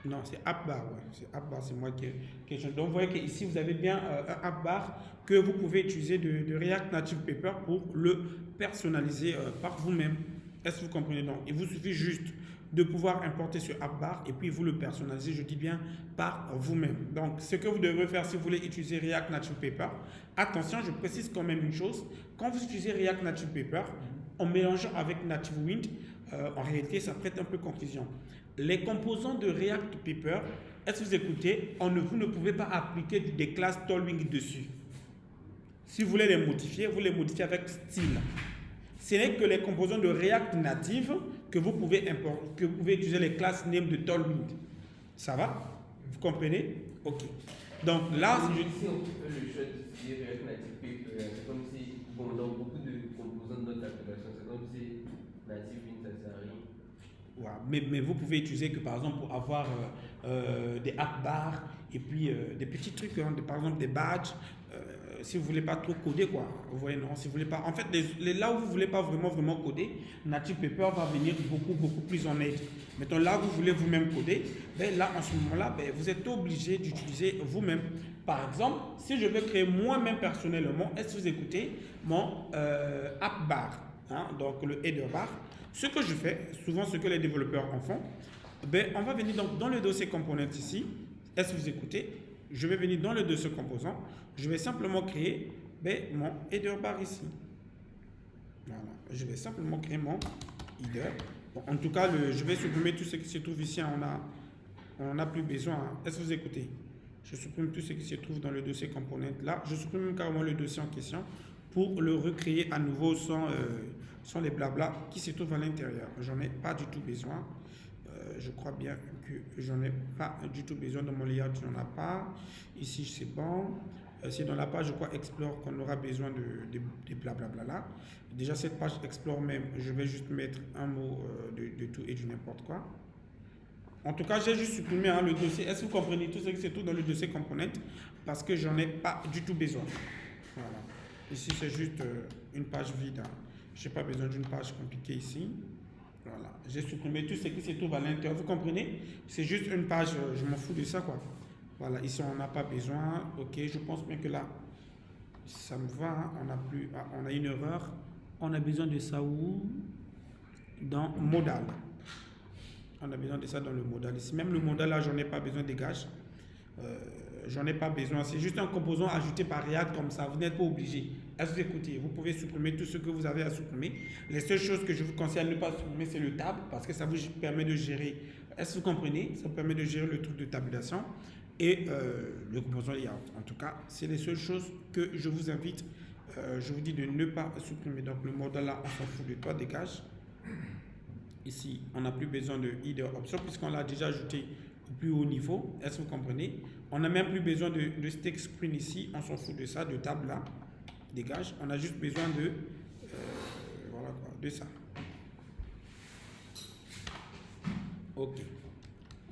Non, c'est AppBar, ouais. C'est AppBar, c'est moi qui ai changé. Donc, vous voyez qu'ici, vous avez bien un AppBar que vous pouvez utiliser de React Native Paper pour le personnaliser par vous-même. Est-ce que vous comprenez? Donc, il vous suffit juste de pouvoir importer ce AppBar et puis vous le personnaliser, je dis bien, par vous-même. Donc, ce que vous devrez faire si vous voulez utiliser React Native Paper, attention, je précise quand même une chose. Quand vous utilisez React Native Paper, en mélangeant avec Native Wind, en réalité, ça prête un peu confusion. Les composants de React Paper, est-ce que vous écoutez, vous ne pouvez pas appliquer des classes Tailwind dessus. Si vous voulez les modifier, vous les modifiez avec style. Ce n'est que les composants de React Native que vous pouvez utiliser les classes name de Tailwind. Ça va? Vous comprenez? Ok. Donc là, si on fait le choix d'utiliser React Native Paper, c'est comme si, bon, dans beaucoup de composants de notre application, c'est comme si Native Wind, ça sert à rien. Ouais, mais vous pouvez utiliser que par exemple pour avoir des app bars et puis des petits trucs, hein, par exemple des badges, si vous voulez pas trop coder quoi, vous voyez non, si vous voulez pas, en fait là où vous voulez pas vraiment coder, Native Paper va venir beaucoup plus en aide. Maintenant là où vous voulez vous-même coder, ben là en ce moment-là, ben, vous êtes obligé d'utiliser vous-même. Par exemple, si je veux créer moi-même personnellement, est-ce que vous écoutez mon app bar, hein, donc le header bar. Ce que je fais, souvent ce que les développeurs en font, ben, on va venir donc dans le dossier component ici. Est-ce que vous écoutez? Je vais venir dans le dossier composant. Je vais simplement créer ben, mon header bar ici. Voilà. Je vais simplement créer mon header. Bon, en tout cas, je vais supprimer tout ce qui se trouve ici. On n'en a plus besoin. Hein. Est-ce que vous écoutez? Je supprime tout ce qui se trouve dans le dossier component là. Je supprime carrément le dossier en question pour le recréer à nouveau sans les blabla qui se trouvent à l'intérieur. J'en ai pas du tout besoin. Je crois bien que j'en ai pas du tout besoin. Dans mon layout, je n'en ai pas. Ici, c'est bon. C'est dans la page, je crois, Explore qu'on aura besoin de blablabla là. Déjà, cette page Explore même, je vais juste mettre un mot de tout et du n'importe quoi. En tout cas, j'ai juste supprimé hein, le dossier. Est-ce que vous comprenez tout ce qui se trouve dans le dossier component? Parce que j'en ai pas du tout besoin. Voilà. Ici, c'est juste une page vide. Hein. Je n'ai pas besoin d'une page compliquée ici. Voilà. J'ai supprimé tout ce qui se trouve à l'intérieur. Vous comprenez? C'est juste une page, je m'en fous de ça, quoi. Voilà, ici, on n'a pas besoin. Ok, je pense bien que là, ça me va. Hein. On a une erreur. On a besoin de ça où? Dans modal. On a besoin de ça dans le modal. Ici, même le modal, là, j'en ai pas besoin, dégage. J'en ai pas besoin. C'est juste un composant ajouté par React comme ça. Vous n'êtes pas obligé. Est-ce que vous écoutez? Vous pouvez supprimer tout ce que vous avez à supprimer. Les seules choses que je vous conseille à ne pas supprimer, c'est le tab parce que ça vous permet de gérer. Est-ce que vous comprenez? Ça vous permet de gérer le truc de tabulation et le composant layout. En tout cas, c'est les seules choses que je vous invite. Je vous dis de ne pas supprimer. Donc le modèle là, on s'en fout de toi, dégage. Ici, on n'a plus besoin de header option puisqu'on l'a déjà ajouté au plus haut niveau. Est-ce que vous comprenez? On n'a même plus besoin de stick screen ici. On s'en fout de ça, de table là. Dégage. On a juste besoin de voilà quoi, de ça. Ok.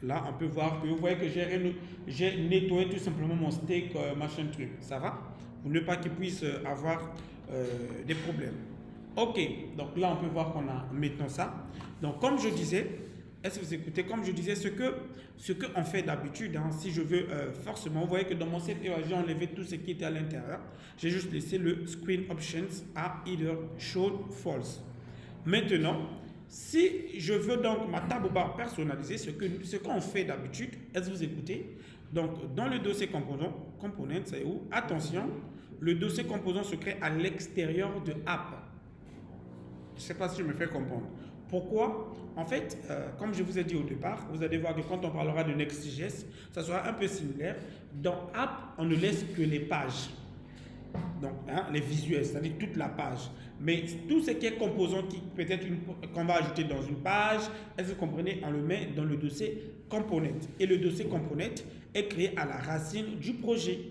Là, on peut voir que vous voyez que j'ai nettoyé tout simplement mon steak, machin truc. Ça va? Pour ne pas qu'il puisse avoir des problèmes. Ok. Donc là, on peut voir qu'on a maintenant ça. Donc, comme je disais, est-ce que vous écoutez? Comme je disais, ce que on fait d'habitude, hein, si je veux forcément, vous voyez que dans mon CFA, j'ai enlevé tout ce qui était à l'intérieur. J'ai juste laissé le Screen Options à either show false. Maintenant, si je veux donc ma table barre personnalisée, ce qu'on fait d'habitude, est-ce que vous écoutez? Donc, dans le dossier component, c'est où? Attention, le dossier composant se crée à l'extérieur de app. Je ne sais pas si je me fais comprendre. Pourquoi? En fait, comme je vous ai dit au départ, vous allez voir que quand on parlera de Next.js, ça sera un peu similaire. Dans app, on ne laisse que les pages. Donc, hein, les visuels, c'est-à-dire toute la page. Mais tout ce qui est composant peut-être qu'on va ajouter dans une page, est-ce que vous comprenez? On le met dans le dossier component. Et le dossier component est créé à la racine du projet.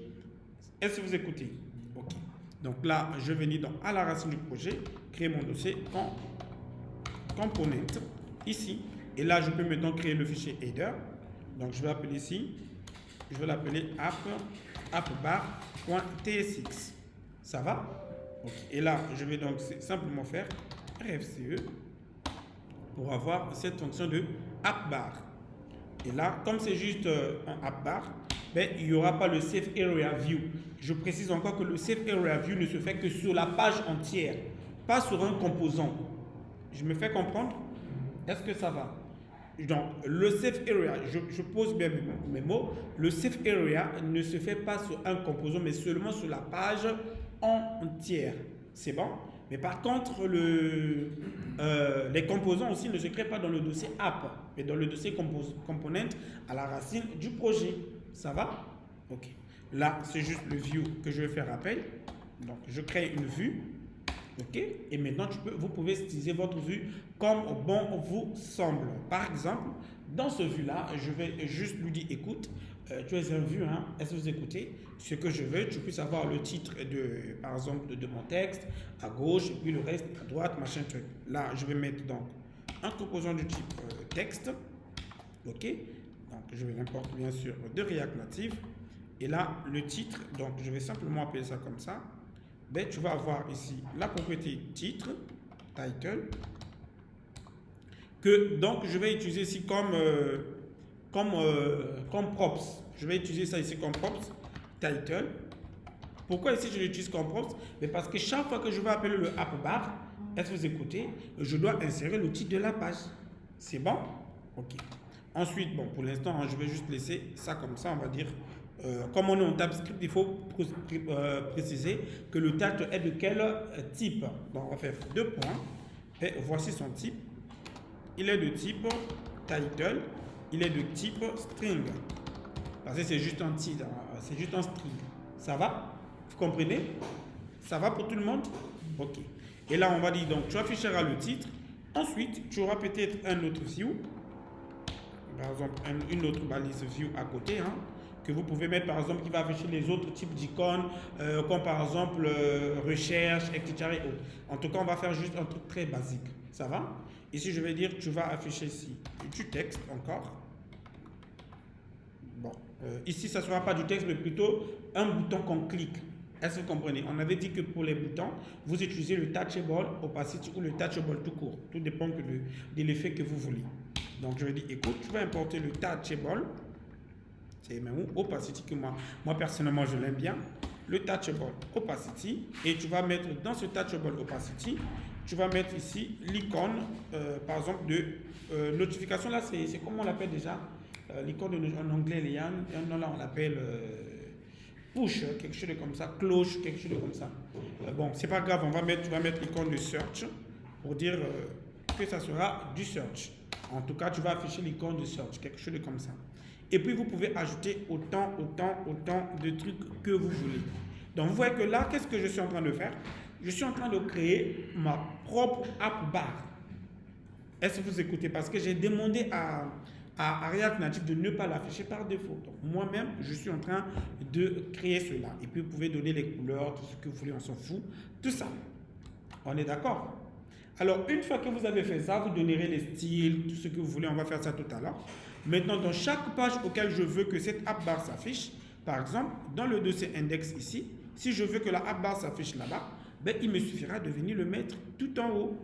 Est-ce que vous écoutez? Ok. Donc là, je vais venir à la racine du projet, créer mon dossier component ici. Et là, je peux maintenant créer le fichier header. Donc je vais appeler ici, je vais l'appeler appbar.tsx. Ça va? Okay. Et là, je vais donc simplement faire RFCE pour avoir cette fonction de appbar. Et là, comme c'est juste un appbar, ben, il n'y aura pas le Safe Area View. Je précise encore que le Safe Area View ne se fait que sur la page entière, pas sur un composant. Je me fais comprendre? Est-ce que ça va? Donc, le Safe Area, je pose bien mes mots, le Safe Area ne se fait pas sur un composant, mais seulement sur la page entière. C'est bon? Mais par contre, les composants aussi ne se créent pas dans le dossier app, mais dans le dossier component à la racine du projet. Ça va? Ok. Là, c'est juste le view que je vais faire appel. Donc, je crée une vue. Ok. Et maintenant, vous pouvez utiliser votre vue comme bon vous semble. Par exemple, dans ce vue-là, je vais juste lui dire, écoute, tu es un vue, hein? Est-ce que vous écoutez? Ce que je veux, tu puisses avoir le titre par exemple, de mon texte à gauche, et puis le reste à droite, machin truc. Là, je vais mettre donc un composant du type texte. Ok. Donc, je vais l'importer bien sûr de React Native. Et là, le titre, donc je vais simplement appeler ça comme ça. Ben, tu vas avoir ici la propriété titre, title, que donc je vais utiliser ici comme props. Je vais utiliser ça ici comme props, title. Pourquoi ici je l'utilise comme props? Mais parce que chaque fois que je vais appeler le appbar, est-ce que vous écoutez? Je dois insérer le titre de la page. C'est bon? Ok. Ensuite, bon, pour l'instant, hein, je vais juste laisser ça comme ça, on va dire. Comme on est en TypeScript, il faut préciser que le titre est de quel type. Donc, on va faire 2 points. Et voici son type. Il est de type title. Il est de type string. Parce que c'est juste un titre, c'est juste un string. Ça va? Vous comprenez? Ça va pour tout le monde? Ok. Et là, on va dire, donc, tu afficheras le titre. Ensuite, tu auras peut-être un autre view. Par exemple, une autre balise view à côté, hein, que vous pouvez mettre, par exemple, qui va afficher les autres types d'icônes, comme par exemple recherche, etc. et autres. En tout cas, on va faire juste un truc très basique. Ça va? Ici, je vais dire, tu vas afficher ici du texte encore. Bon, ici, ça ne sera pas du texte, mais plutôt un bouton qu'on clique. Est-ce que vous comprenez? On avait dit que pour les boutons, vous utilisez le touchable opacity ou le touchable tout court. Tout dépend de l'effet que vous voulez. Donc, je vais dire, écoute, tu vas importer le touchable. C'est même opacity que moi personnellement, je l'aime bien. Le touchable opacity. Et tu vas mettre dans ce touchable opacity, tu vas mettre ici l'icône, par exemple, de notification. Là, c'est comment on l'appelle déjà? L'icône en anglais, là, on l'appelle push, quelque chose de comme ça. Cloche, quelque chose de comme ça. Bon, c'est pas grave, tu vas mettre l'icône de search pour dire que ça sera du search. En tout cas, tu vas afficher l'icône de search, quelque chose de comme ça. Et puis, vous pouvez ajouter autant de trucs que vous voulez. Donc, vous voyez que là, qu'est-ce que je suis en train de faire? Je suis en train de créer ma propre app bar. Est-ce que vous écoutez? Parce que j'ai demandé à React Native de ne pas l'afficher par défaut. Donc, moi-même, je suis en train de créer cela. Et puis, vous pouvez donner les couleurs, tout ce que vous voulez, on s'en fout. Tout ça. On est d'accord? Alors, une fois que vous avez fait ça, vous donnerez les styles, tout ce que vous voulez. On va faire ça tout à l'heure. Maintenant, dans chaque page auquel je veux que cette app bar s'affiche, par exemple, dans le dossier index ici, si je veux que la app bar s'affiche là-bas, ben, il me suffira de venir le mettre tout en haut.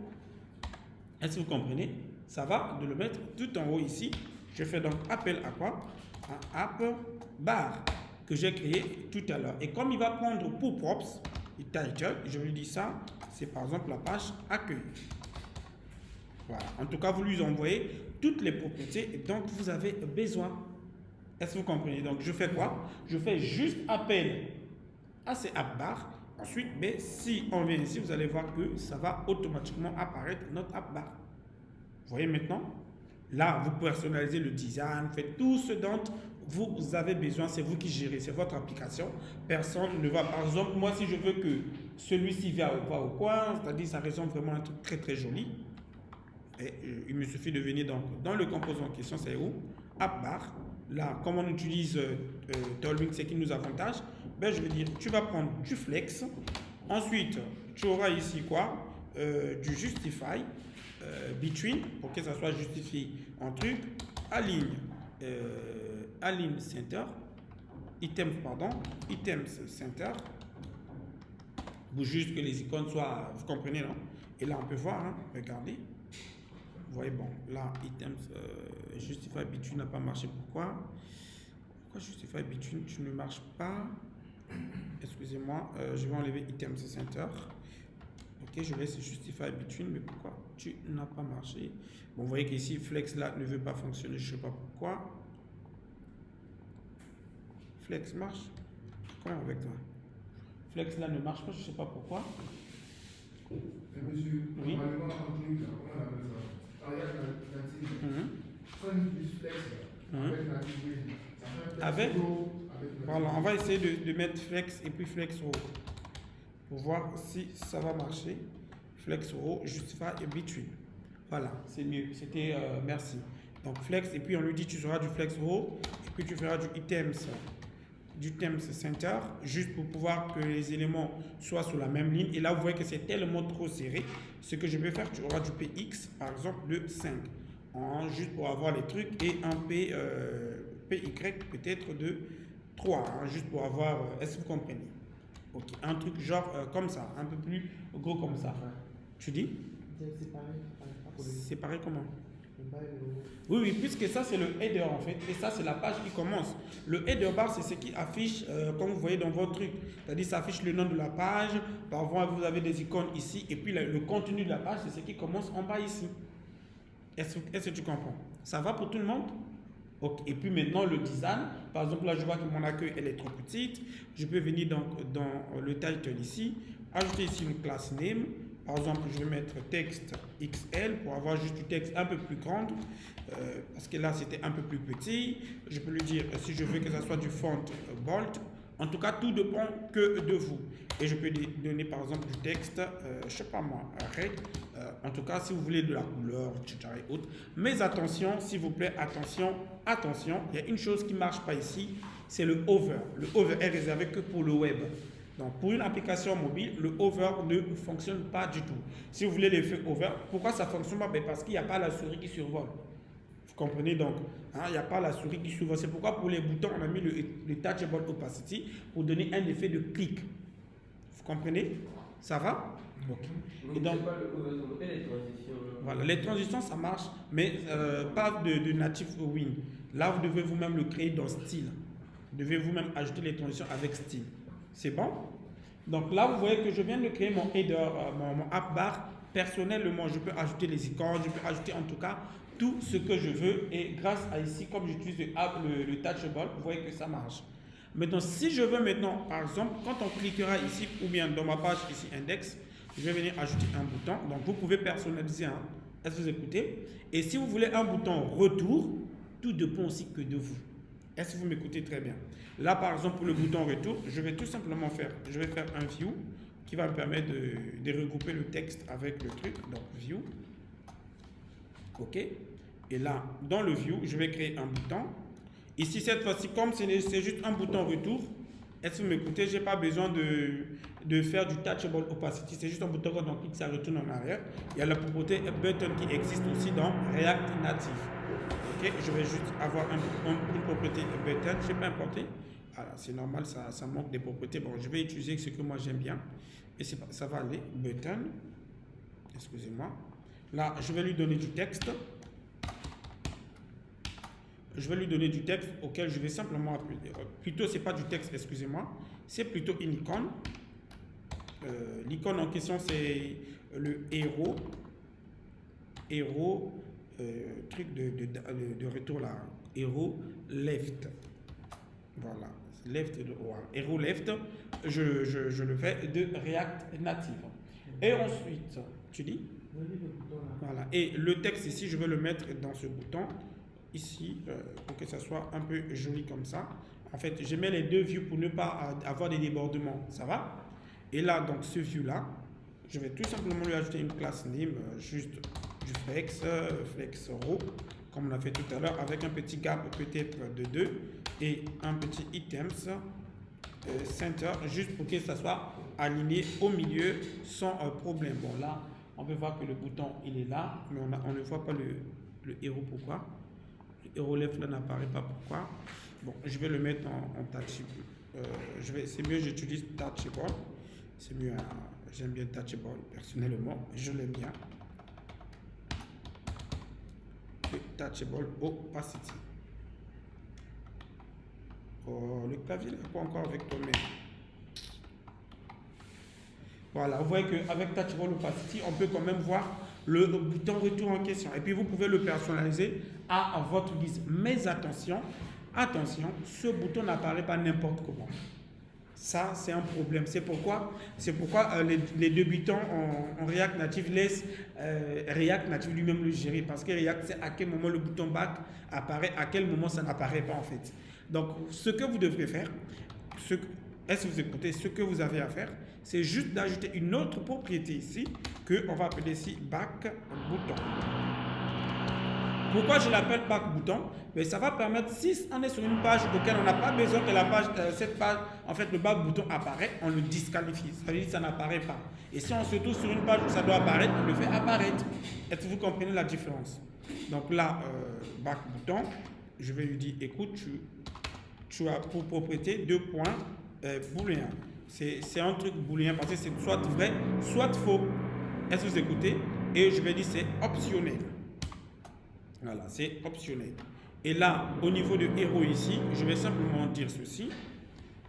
Est-ce que vous comprenez? Ça va de le mettre tout en haut ici. Je fais donc appel à quoi? Un app bar que j'ai créé tout à l'heure. Et comme il va prendre pour props, le title, je lui dis ça, c'est par exemple la page accueil. Voilà. En tout cas, vous lui envoyez toutes les propriétés dont vous avez besoin. Est-ce que vous comprenez? Donc, je fais quoi? Je fais juste appel à ces app bars. Ensuite, mais si on vient ici, vous allez voir que ça va automatiquement apparaître notre app bar. Vous voyez maintenant? Là, vous personnalisez le design, faites tout ce dont vous avez besoin, c'est vous qui gérez, c'est votre application. Personne ne va, par exemple, moi si je veux que celui-ci va au coin, c'est-à-dire ça ressemble vraiment à un truc très très joli, et, il me suffit de venir dans le composant en question, c'est où? App bar. Là, comme on utilise Tailwind, c'est qui nous avantage, ben, je vais dire, tu vas prendre du flex, ensuite tu auras ici quoi? Du justify, between, pour que ça soit justifié en truc, align center, items center, pour juste que les icônes soient, vous comprenez, non? Et là on peut voir, hein, regardez, vous voyez, bon, là items, justify between n'a pas marché, pourquoi justify between tu ne marche pas? Excusez-moi, je vais enlever items center. Ok, je laisse justify between, mais pourquoi tu n'as pas marché? Bon, vous voyez qu'ici, flex là ne veut pas fonctionner, je ne sais pas pourquoi. Flex marche? Comment avec toi? Flex là ne marche pas, je ne sais pas pourquoi. Monsieur, Oui. normalement, un truc, là, comment on appelle ça? Arial native. Quand on utilise flex, là, avec native win, ça fait un Avec? flex row, avec native Voilà, on win. va essayer de mettre flex et puis flex row pour voir si ça va marcher. Flex row, justify et between. Voilà, c'est mieux. C'était merci. Donc flex et puis on lui dit tu feras du flex row et puis tu feras du items center juste pour pouvoir que les éléments soient sur la même ligne. Et là vous voyez que c'est tellement trop serré. Ce que je vais faire, tu auras du px par exemple de 5 juste pour avoir les trucs et un py peut-être de 3 juste pour avoir. Est-ce que vous comprenez? Ok, un truc genre comme ça, un peu plus gros comme ça. Tu dis? C'est pareil. C'est pareil comment? C'est pareil, Oui, puisque ça c'est le header en fait, et ça c'est la page qui commence. Le header bar c'est ce qui affiche, comme vous voyez dans votre truc, c'est-à-dire ça affiche le nom de la page, parfois vous avez des icônes ici, et puis le contenu de la page c'est ce qui commence en bas ici. Est-ce que tu comprends? Ça va pour tout le monde? Okay. Et puis maintenant le design, par exemple là je vois que mon accueil elle est trop petite, je peux venir dans le title ici, ajouter ici une classe name. Par exemple, je vais mettre texte XL pour avoir juste du texte un peu plus grand, parce que là c'était un peu plus petit. Je peux lui dire si je veux que ça soit du font bold. En tout cas, tout dépend que de vous. Et je peux donner par exemple du texte, je sais pas moi, red. En tout cas, si vous voulez de la couleur, etc. et autres. Mais attention, s'il vous plaît, attention. Il y a une chose qui ne marche pas ici, c'est le hover. Le hover est réservé que pour le web. Donc, pour une application mobile, le hover ne fonctionne pas du tout. Si vous voulez l'effet hover, pourquoi ça ne fonctionne pas? Parce qu'il n'y a pas la souris qui survole. Vous comprenez donc? Il n'y a pas la souris qui survole. C'est pourquoi pour les boutons, on a mis le touchable opacity pour donner un effet de clic. Vous comprenez? Ça va? Donc, Et donc, c'est pas le hover, c'est les transitions. Voilà, les transitions, ça marche, mais pas de native Win. Là, vous devez vous-même le créer dans style. Vous devez vous-même ajouter les transitions avec style. C'est bon? Donc là, vous voyez que je viens de créer mon header, mon app bar. Personnellement, je peux ajouter les icônes, je peux ajouter en tout cas tout ce que je veux. Et grâce à ici, comme j'utilise le touchable, vous voyez que ça marche. Maintenant, si je veux maintenant, par exemple, quand on cliquera ici, ou bien dans ma page ici, index, je vais venir ajouter un bouton. Donc, vous pouvez personnaliser. Est-ce que vous écoutez? Et si vous voulez un bouton retour, tout dépend aussi que de vous. Est-ce que vous m'écoutez très bien? Là, par exemple, pour le bouton retour, je vais tout simplement faire un view qui va me permettre de regrouper le texte avec le truc. Donc, view. OK. Et là, dans le view, je vais créer un bouton. Ici, cette fois-ci, comme c'est juste un bouton retour, Est-ce que vous m'écoutez? Je n'ai pas besoin de faire du touchable opacity. C'est juste un bouton quand on clique, ça retourne en arrière. Il y a la propriété button qui existe aussi dans React Native. Ok, je vais juste avoir une propriété button. Je n'ai pas importé. Voilà, c'est normal, ça manque des propriétés. Bon, je vais utiliser ce que moi j'aime bien. Et ça va aller. Button. Excusez-moi. Là, je vais lui donner du texte. Je vais lui donner du texte auquel je vais simplement appeler. Plutôt, ce n'est pas du texte, excusez-moi. C'est plutôt une icône. L'icône en question, c'est le héros. Héros, truc de retour là. Héros left. Voilà. Left, voilà. Héros left, je le fais de React Native. Et ensuite, tu dis? Voilà. Et le texte ici, je vais le mettre dans ce bouton. Ici, pour que ça soit un peu joli comme ça. En fait, je mets les deux views pour ne pas avoir des débordements. Ça va? Et là, donc, ce view-là, je vais tout simplement lui ajouter une classe name, juste du flex, flex row, comme on a fait tout à l'heure, avec un petit gap peut-être de 2 et un petit items center, juste pour que ça soit aligné au milieu sans problème. Bon, là, on peut voir que le bouton, il est là, mais on ne voit pas le héros. Pourquoi? Héros left là n'apparaît pas, pourquoi? Bon, je vais le mettre en touchable. C'est mieux, j'utilise touchable. C'est mieux, j'aime bien touchable personnellement, je l'aime bien. Touchable opacity. Oh, le clavier n'est pas encore avec toi-même. Voilà, vous voyez qu'avec touchable opacity, on peut quand même voir le bouton retour en question. Et puis vous pouvez le personnaliser à votre guise. Mais attention, ce bouton n'apparaît pas n'importe comment. Ça, c'est un problème. C'est pourquoi les débutants en React Native laissent React Native lui-même le gérer. Parce que React sait à quel moment le bouton back apparaît, à quel moment ça n'apparaît pas en fait. Donc, ce que vous devrez faire, est-ce que vous écoutez? Ce que vous avez à faire, c'est juste d'ajouter une autre propriété ici, qu'on va appeler ici back bouton. Pourquoi je l'appelle back bouton? Mais ça va permettre, si on est sur une page auquel on n'a pas besoin que la page, cette page, en fait, le back bouton apparaît, on le disqualifie. Ça veut dire que ça n'apparaît pas. Et si on se trouve sur une page où ça doit apparaître, on le fait apparaître. Est-ce que vous comprenez la différence? Donc là, back bouton, je vais lui dire, écoute, tu as pour propriété 2 points booléens. C'est un truc booléen parce que c'est soit vrai, soit faux. Est-ce que vous écoutez? Et je vais dire c'est optionnel. Voilà, c'est optionnel. Et là, au niveau de héros ici, je vais simplement dire ceci.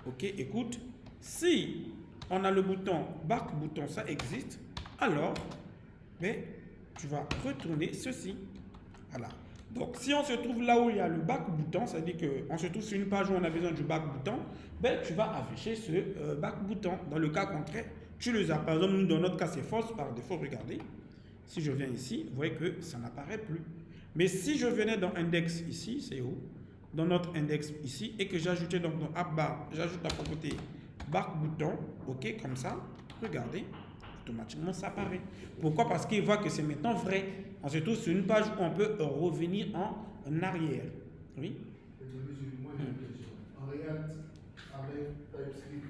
Ok, écoute, si on a le bouton back bouton, ça existe, alors tu vas retourner ceci. Voilà. Donc, si on se trouve là où il y a le back bouton, ça veut dire qu'on se trouve sur une page où on a besoin du back bouton, tu vas afficher ce back bouton. Dans le cas concret, tu les as. Par exemple, nous, dans notre cas, c'est false par défaut. Regardez. Si je viens ici, vous voyez que ça n'apparaît plus. Mais si je venais dans index ici, c'est où? Dans notre index ici, et que j'ajoutais donc dans app bar, j'ajoute la propriété back bouton, ok, comme ça, regardez, automatiquement ça apparaît. Pourquoi? Parce qu'il voit que c'est maintenant vrai. On se trouve sur une page où on peut revenir en arrière. Oui? Moi, j'ai une question. En React, avec TypeScript,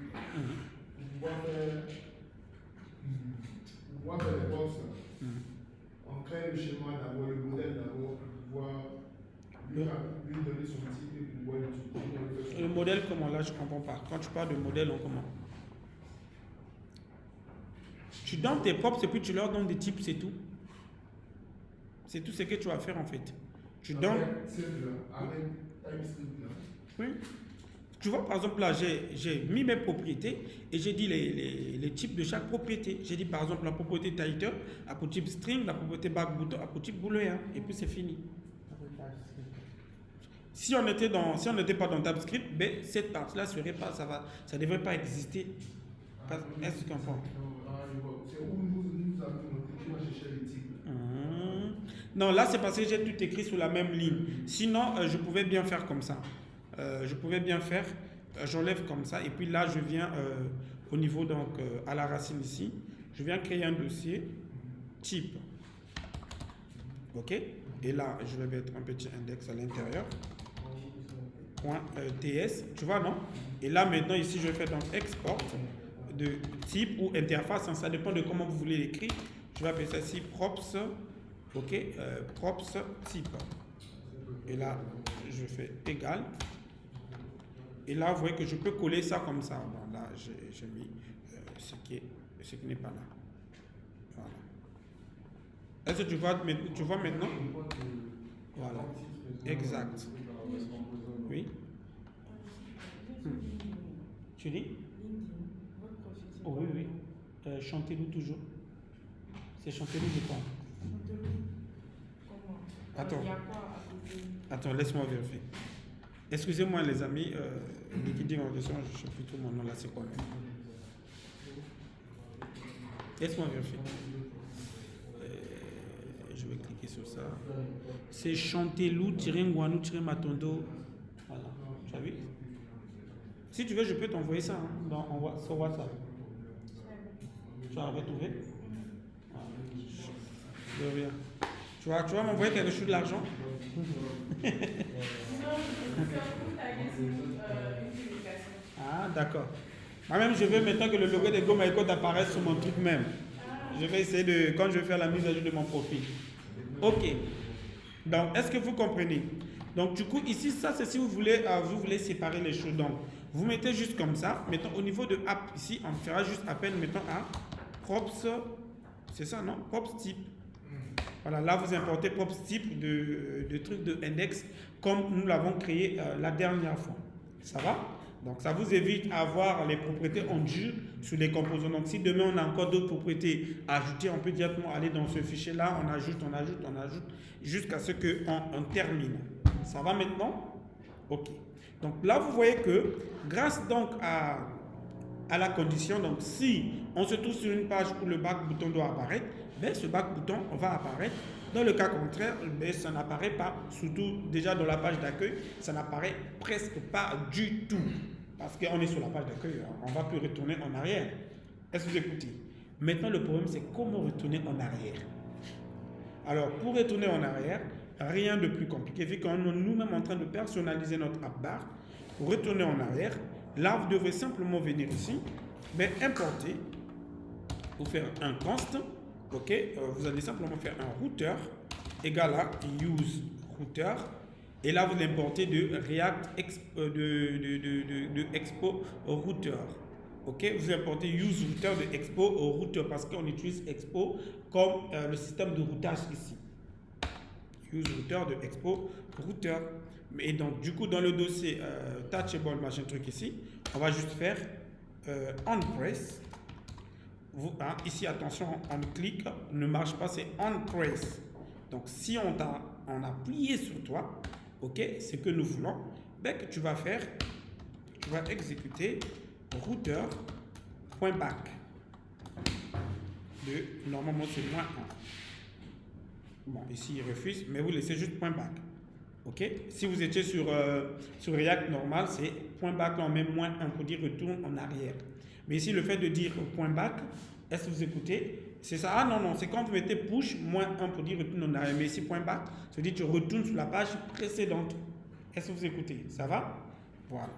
on va faire les box. On crée le schéma d'abord, le modèle d'abord, pour pouvoir lui donner son type et pouvoir l'utiliser. Le modèle, comment là, je ne comprends pas. Quand tu parles de modèle, on comment? Tu donnes tes props et puis tu leur donnes des types, c'est tout. C'est tout ce que tu vas faire en fait. Tu donnes. Avec TypeScript là. Oui. Tu vois, par exemple, là, j'ai mis mes propriétés et j'ai dit les types de chaque propriété. J'ai dit, par exemple, la propriété title a pour type string, la propriété back button a pour type booléen. Et puis, c'est fini. Si on n'était pas dans TypeScript, cette partie-là serait pas, ça devrait pas exister. Est-ce que tu comprends? C'est où nous avons noté, moi j'ai cherché les types. Non, là, c'est parce que j'ai tout écrit sur la même ligne. Sinon, je pouvais bien faire comme ça. J'enlève comme ça, et puis là, je viens au niveau, donc, à la racine ici, je viens créer un dossier type. Ok? Et là, je vais mettre un petit index à l'intérieur. .ts, tu vois, non? Et là, maintenant, ici, je vais faire donc export de type ou interface. Hein, ça dépend de comment vous voulez l'écrire. Je vais appeler ça ici props. Ok, props type. Et là, je fais égal. Et là, vous voyez que je peux coller ça comme ça. Bon, là, j'ai mis ce qui n'est pas là. Voilà. Est-ce que tu vois maintenant? Voilà. Exact. Oui. Tu dis? Oh, oui, oui. Chantez-nous toujours. C'est chantez-nous, je crois. Attends. Attends, laisse-moi vérifier. Excusez-moi, les amis. Qui dit en question, je ne sais plus tout mon nom là, c'est quoi? Laisse-moi vérifier. Je vais cliquer sur ça. C'est chantelou-nguanou-matondo. Voilà. Tu as vu? Si tu veux, je peux t'envoyer ça hein, sur WhatsApp. Tu as retrouvé? Voilà. De rien. Tu vas m'envoyer quelque chose de l'argent? Ah, d'accord. Moi-même, je veux maintenant que le logo de Go My Code apparaisse sur mon truc même. Je vais essayer de, quand je vais faire la mise à jour de mon profil. Ok. Donc, est-ce que vous comprenez? Donc, du coup, ici, ça, c'est si vous voulez séparer les choses. Donc, vous mettez juste comme ça. Maintenant, au niveau de app, ici, on fera juste appel, mettons, à props. C'est ça, non? Props type. Voilà, là, vous importez props type de trucs de index comme nous l'avons créé la dernière fois. Ça va? Donc, ça vous évite d'avoir les propriétés en dur sur les composants. Donc, si demain, on a encore d'autres propriétés à ajouter, on peut directement aller dans ce fichier-là, on ajoute, jusqu'à ce qu'on termine. Ça va maintenant? OK. Donc, là, vous voyez que grâce donc à la condition, donc si on se trouve sur une page où le back bouton doit apparaître, ben, ce back bouton va apparaître. Dans le cas contraire, ben, ça n'apparaît pas, surtout déjà dans la page d'accueil, ça n'apparaît presque pas du tout. Parce qu'on est sur la page d'accueil, on ne va plus retourner en arrière. Est-ce que vous écoutez? Maintenant, le problème, c'est comment retourner en arrière. Alors, pour retourner en arrière, rien de plus compliqué. Vu qu'on est nous-mêmes en train de personnaliser notre app bar, pour retourner en arrière, là, vous devez simplement venir ici, mais importer, ou faire un const. Ok, vous allez simplement faire un routeur égal à use router et là vous l'importez de React de Expo router. Ok, vous importez use router de Expo router parce qu'on utilise Expo comme le système de routage ici. Use router de Expo router. Et donc du coup dans le dossier touchable machin truc ici, on va juste faire on press. Ici, attention, on clique, ne marche pas, c'est on press. Donc, si on a appuyé sur toi, ok, c'est que nous voulons, ben, que tu vas faire, tu vas exécuter router.back. Normalement, c'est -1. Bon, ici, il refuse, mais vous laissez juste .back. Ok, si vous étiez sur React normal, c'est .back, on met -1 pour dire retourne en arrière. Mais ici, le fait de dire .back, est-ce que vous écoutez? C'est ça. Ah non, c'est quand vous mettez push -1 pour dire retourne en arrière. Mais ici, .back, ça veut dire que tu retournes sur la page précédente. Est-ce que vous écoutez? Ça va? Voilà.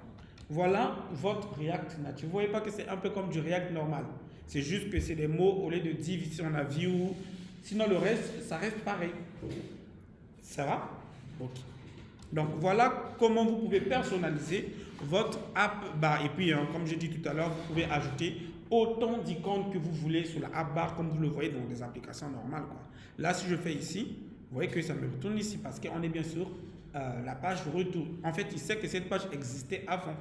Voilà votre React native. Vous ne voyez pas que c'est un peu comme du React normal. C'est juste que c'est des mots au lieu de div, ici on a view. Sinon, le reste, ça reste pareil. Ça va? Ok. Donc, voilà comment vous pouvez personnaliser votre app bar. Et puis, comme j'ai dit tout à l'heure, vous pouvez ajouter autant d'icônes que vous voulez sur la app bar, comme vous le voyez dans des applications normales, quoi. Là, si je fais ici, vous voyez que ça me retourne ici parce qu'on est bien sûr la page retour. En fait, il sait que cette page existait avant.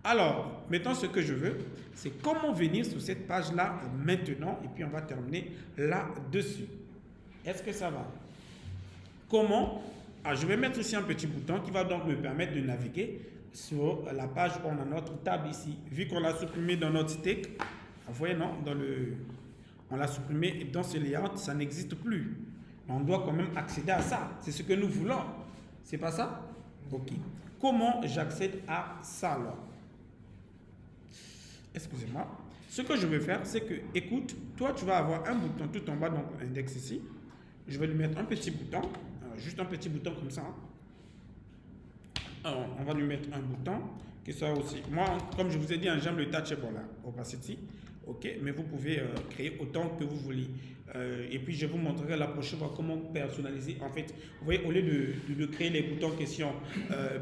Alors, maintenant, ce que je veux, c'est comment venir sur cette page-là maintenant. Et puis, on va terminer là-dessus. Est-ce que ça va? Comment? Je vais mettre ici un petit bouton qui va donc me permettre de naviguer sur la page où on a notre tab ici. Vu qu'on l'a supprimé dans notre stick, vous voyez, non? On l'a supprimé dans ce layout, ça n'existe plus. On doit quand même accéder à ça. C'est ce que nous voulons. C'est pas ça? Ok. Comment j'accède à ça alors? Excusez-moi. Ce que je vais faire, c'est que, écoute, toi, tu vas avoir un bouton tout en bas, donc l'index ici. Je vais lui mettre un petit bouton, juste un petit bouton comme ça. Alors, on va lui mettre un bouton. que ça aussi. Moi, comme je vous ai dit, hein, j'aime le touchable là, opacity. Ok, mais vous pouvez créer autant que vous voulez. Et puis je vous montrerai la prochaine fois comment personnaliser. En fait, vous voyez, au lieu de créer les boutons en question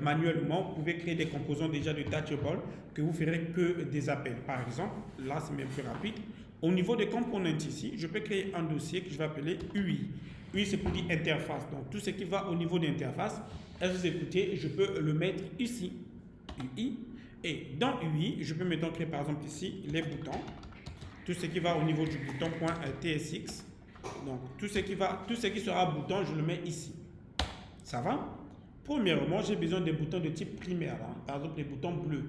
manuellement, vous pouvez créer des composants déjà de touchable que vous ferez que des appels. Par exemple, là c'est même plus rapide. Au niveau des components ici, je peux créer un dossier que je vais appeler UI. UI c'est pour dire interface. Donc tout ce qui va au niveau d'interface, est-ce que vous écoutez, je peux le mettre ici. UI. Et dans UI, je peux maintenant créer par exemple ici les boutons. Tout ce qui va au niveau du bouton .tsx. Donc tout ce qui sera bouton, je le mets ici. Ça va? Premièrement, j'ai besoin des boutons de type primaire. Hein. Par exemple, les boutons bleus.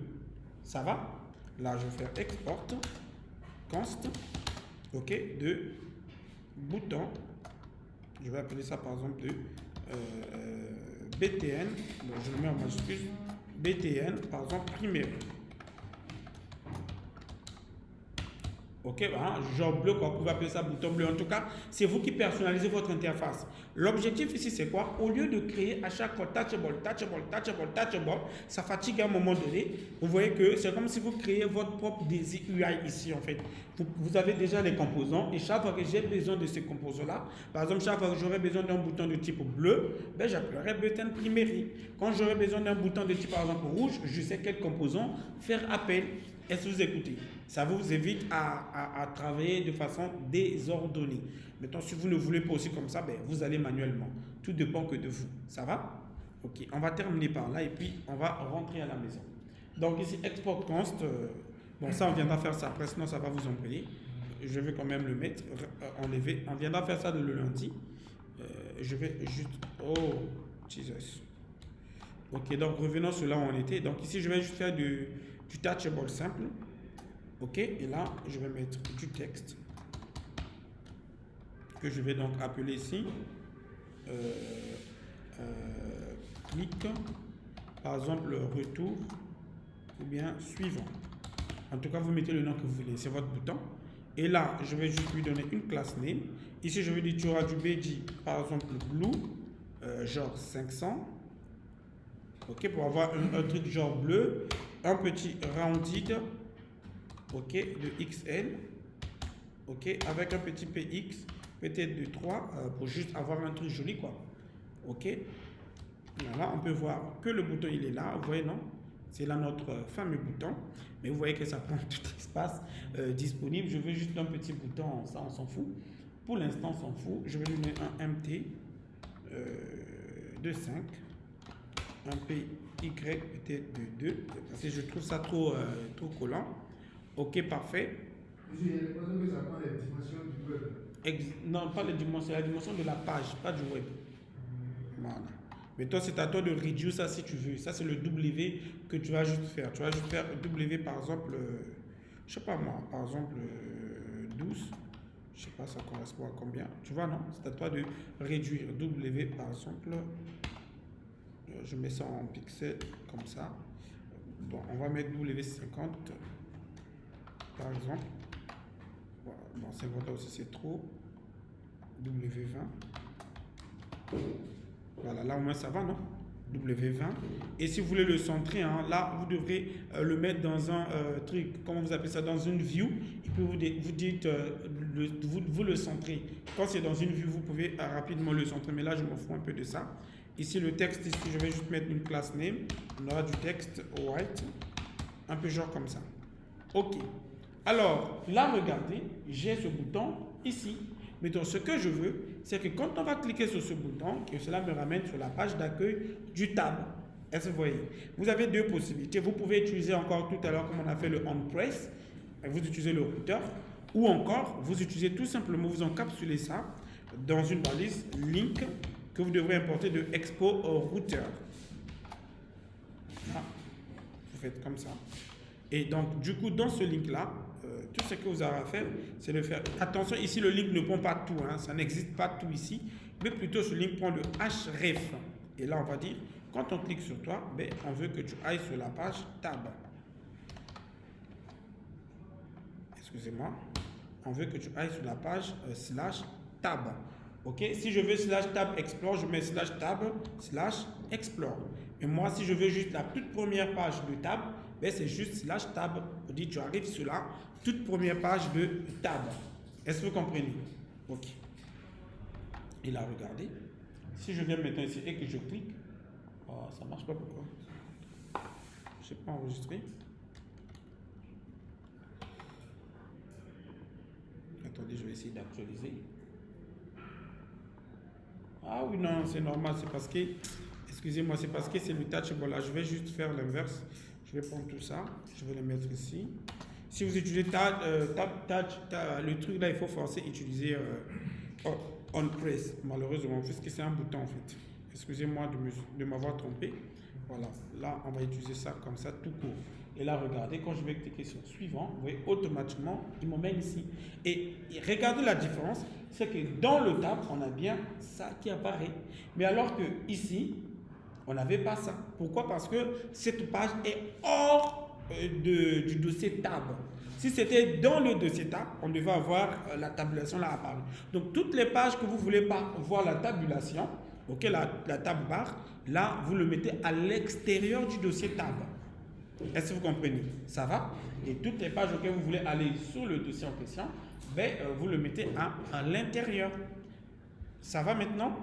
Ça va? Là, je vais faire export, const, ok, de bouton. Je vais appeler ça par exemple de BTN. Donc, je le mets en majuscule. BTN, par exemple, primaire. Ok, hein, genre bleu, quoi, vous pouvez appeler ça bouton bleu. En tout cas, c'est vous qui personnalisez votre interface. L'objectif ici, c'est quoi? Au lieu de créer à chaque fois touchable, ça fatigue à un moment donné. Vous voyez que c'est comme si vous créez votre propre UI ici, en fait. Vous avez déjà les composants et chaque fois que j'ai besoin de ces composants-là, par exemple, chaque fois que j'aurai besoin d'un bouton de type bleu, ben, j'appellerai button primary. Quand j'aurai besoin d'un bouton de type, par exemple, rouge, je sais quel composant faire appel. Est-ce que vous écoutez? Ça vous évite à travailler de façon désordonnée. Maintenant, si vous ne voulez pas aussi comme ça, ben, vous allez manuellement. Tout dépend que de vous. Ça va? Ok, on va terminer par là et puis on va rentrer à la maison. Donc ici, export const. Bon, ça, on viendra faire ça après, sinon ça va vous embrouiller. Je vais quand même le mettre, enlever. On viendra faire ça le lundi. Je vais juste... Oh, Jesus. Ok, donc revenons sur là où on était. Donc ici, je vais juste faire du touchable simple. Ok, et là, je vais mettre du texte que je vais donc appeler ici clic, par exemple retour ou bien suivant. En tout cas, vous mettez le nom que vous voulez, c'est votre bouton. Et là, je vais juste lui donner une classe name. Ici, je vais dire tu auras du BG, par exemple blue, genre 500. Ok, pour avoir un truc genre bleu, un petit rounded. Ok, de XL, ok, avec un petit PX, peut-être de 3, pour juste avoir un truc joli, quoi. Ok, voilà, on peut voir que le bouton, il est là, vous voyez, non? C'est là notre fameux bouton, mais vous voyez que ça prend tout l'espace disponible. Je veux juste un petit bouton, ça, on s'en fout. Pour l'instant, on s'en fout. Je vais lui mettre un MT de 5, un PY peut-être de 2, parce que je trouve ça trop collant. Ok, parfait. J'ai l'impression que ça prend les dimensions du web. Non, pas les dimensions, la dimension de la page, pas du web. Voilà. Mais toi, c'est à toi de réduire ça si tu veux. Ça, c'est le W que tu vas juste faire. Tu vas juste faire W, par exemple, je sais pas moi, par exemple, 12. Je sais pas, ça correspond à combien. Tu vois, non? C'est à toi de réduire. W, par exemple, je mets ça en pixels, comme ça. Bon, on va mettre W50. Par exemple, bon, 50 aussi c'est trop, W20, voilà, là au moins ça va, non? W20, et si vous voulez le centrer, hein, là vous devrez le mettre dans un truc, comment vous appelez ça, dans une view, et puis vous dites, vous le centrez. Quand c'est dans une view, vous pouvez rapidement le centrer, mais là je m'en fous un peu de ça. Ici le texte, ici je vais juste mettre une classe name, on aura du texte white, un peu genre comme ça. Ok. Alors, là, regardez, j'ai ce bouton ici. Mais donc, ce que je veux, c'est que quand on va cliquer sur ce bouton, que cela me ramène sur la page d'accueil du tab. Est-ce que vous voyez? Vous avez deux possibilités. Vous pouvez utiliser encore tout à l'heure, comme on a fait le on-press, vous utilisez le routeur, ou encore, vous utilisez tout simplement, vous encapsulez ça dans une balise link que vous devrez importer de Expo Router. Là, vous faites comme ça. Et donc, du coup, dans ce link-là, tout ce que vous avez à faire, c'est de faire... Attention, ici, le link ne prend pas tout. Hein, ça n'existe pas tout ici. Mais plutôt, ce link prend le href. Et là, on va dire, quand on clique sur toi, ben, on veut que tu ailles sur la page tab. Excusez-moi. On veut que tu ailles sur la page /tab. Ok? Si je veux /tab explore, je mets /tab /explore. Et moi, si je veux juste la toute première page de tab, ben, c'est juste slash tab. On dit tu arrives sur la toute première page de tab. Est-ce que vous comprenez? Ok. Il a regardé. Si je viens maintenant ici et que je clique, oh, ça marche pas pourquoi? Je n'ai pas enregistré. Attendez, je vais essayer d'actualiser. Ah oui, non, c'est normal, c'est parce que, excusez-moi, c'est parce que c'est le touch. Voilà, je vais juste faire l'inverse. Je vais prendre tout ça, je vais le mettre ici. Si vous utilisez le truc là, il faut forcer utiliser on press, malheureusement, puisque c'est un bouton en fait. Excusez-moi de m'avoir trompé. Voilà, là, on va utiliser ça comme ça, tout court. Et là, regardez, quand je vais cliquer sur suivant, vous voyez, automatiquement, il m'emmène ici. Et regardez la différence, c'est que dans le tab, on a bien ça qui apparaît. Mais alors que ici, on n'avait pas ça. Pourquoi? Parce que cette page est hors du dossier tab. Si c'était dans le dossier tab, on devait avoir la tabulation là apparue. Donc, toutes les pages que vous ne voulez pas voir la tabulation, ok, la tab bar, là, vous le mettez à l'extérieur du dossier tab. Est-ce que vous comprenez? Ça va? Et toutes les pages auxquelles vous voulez aller sur le dossier en question, ben, vous le mettez à l'intérieur. Ça va maintenant?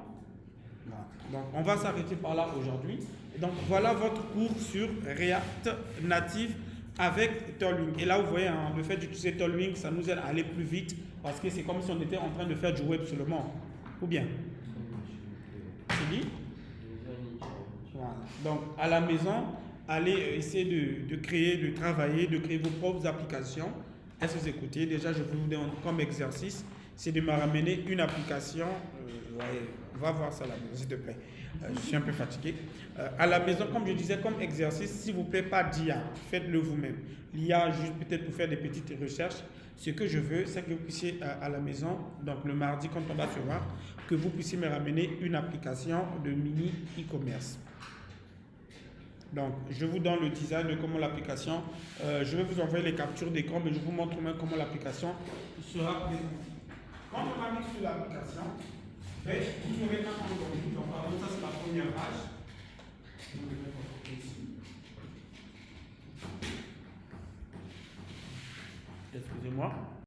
Voilà. Donc, on va s'arrêter par là aujourd'hui. Donc, voilà votre cours sur React Native avec Tailwind. Et là, vous voyez, hein, le fait d'utiliser Tailwind, ça nous aide à aller plus vite parce que c'est comme si on était en train de faire du web seulement. Ou bien? C'est dit? Voilà. Donc, à la maison, allez essayer de créer, de travailler, de créer vos propres applications. Est-ce que vous écoutez? Déjà, je vous donne comme exercice, c'est de me ramener une application. Va voir ça là, s'il te plaît. Je suis un peu fatigué. À la maison, comme je disais, comme exercice, s'il vous plaît, pas d'IA. Faites-le vous-même. L'IA, juste peut-être pour faire des petites recherches. Ce que je veux, c'est que vous puissiez à la maison, donc le mardi, quand on va se voir, que vous puissiez me ramener une application de mini e-commerce. Donc, je vous donne le design de comment l'application, je vais vous envoyer les captures d'écran, mais je vous montre même comment l'application sera présentée. Quand on va mettre sur l'application, vous aurez un algorithme. Donc, par exemple, ça c'est la première page. Je vais mettre ici. Excusez-moi.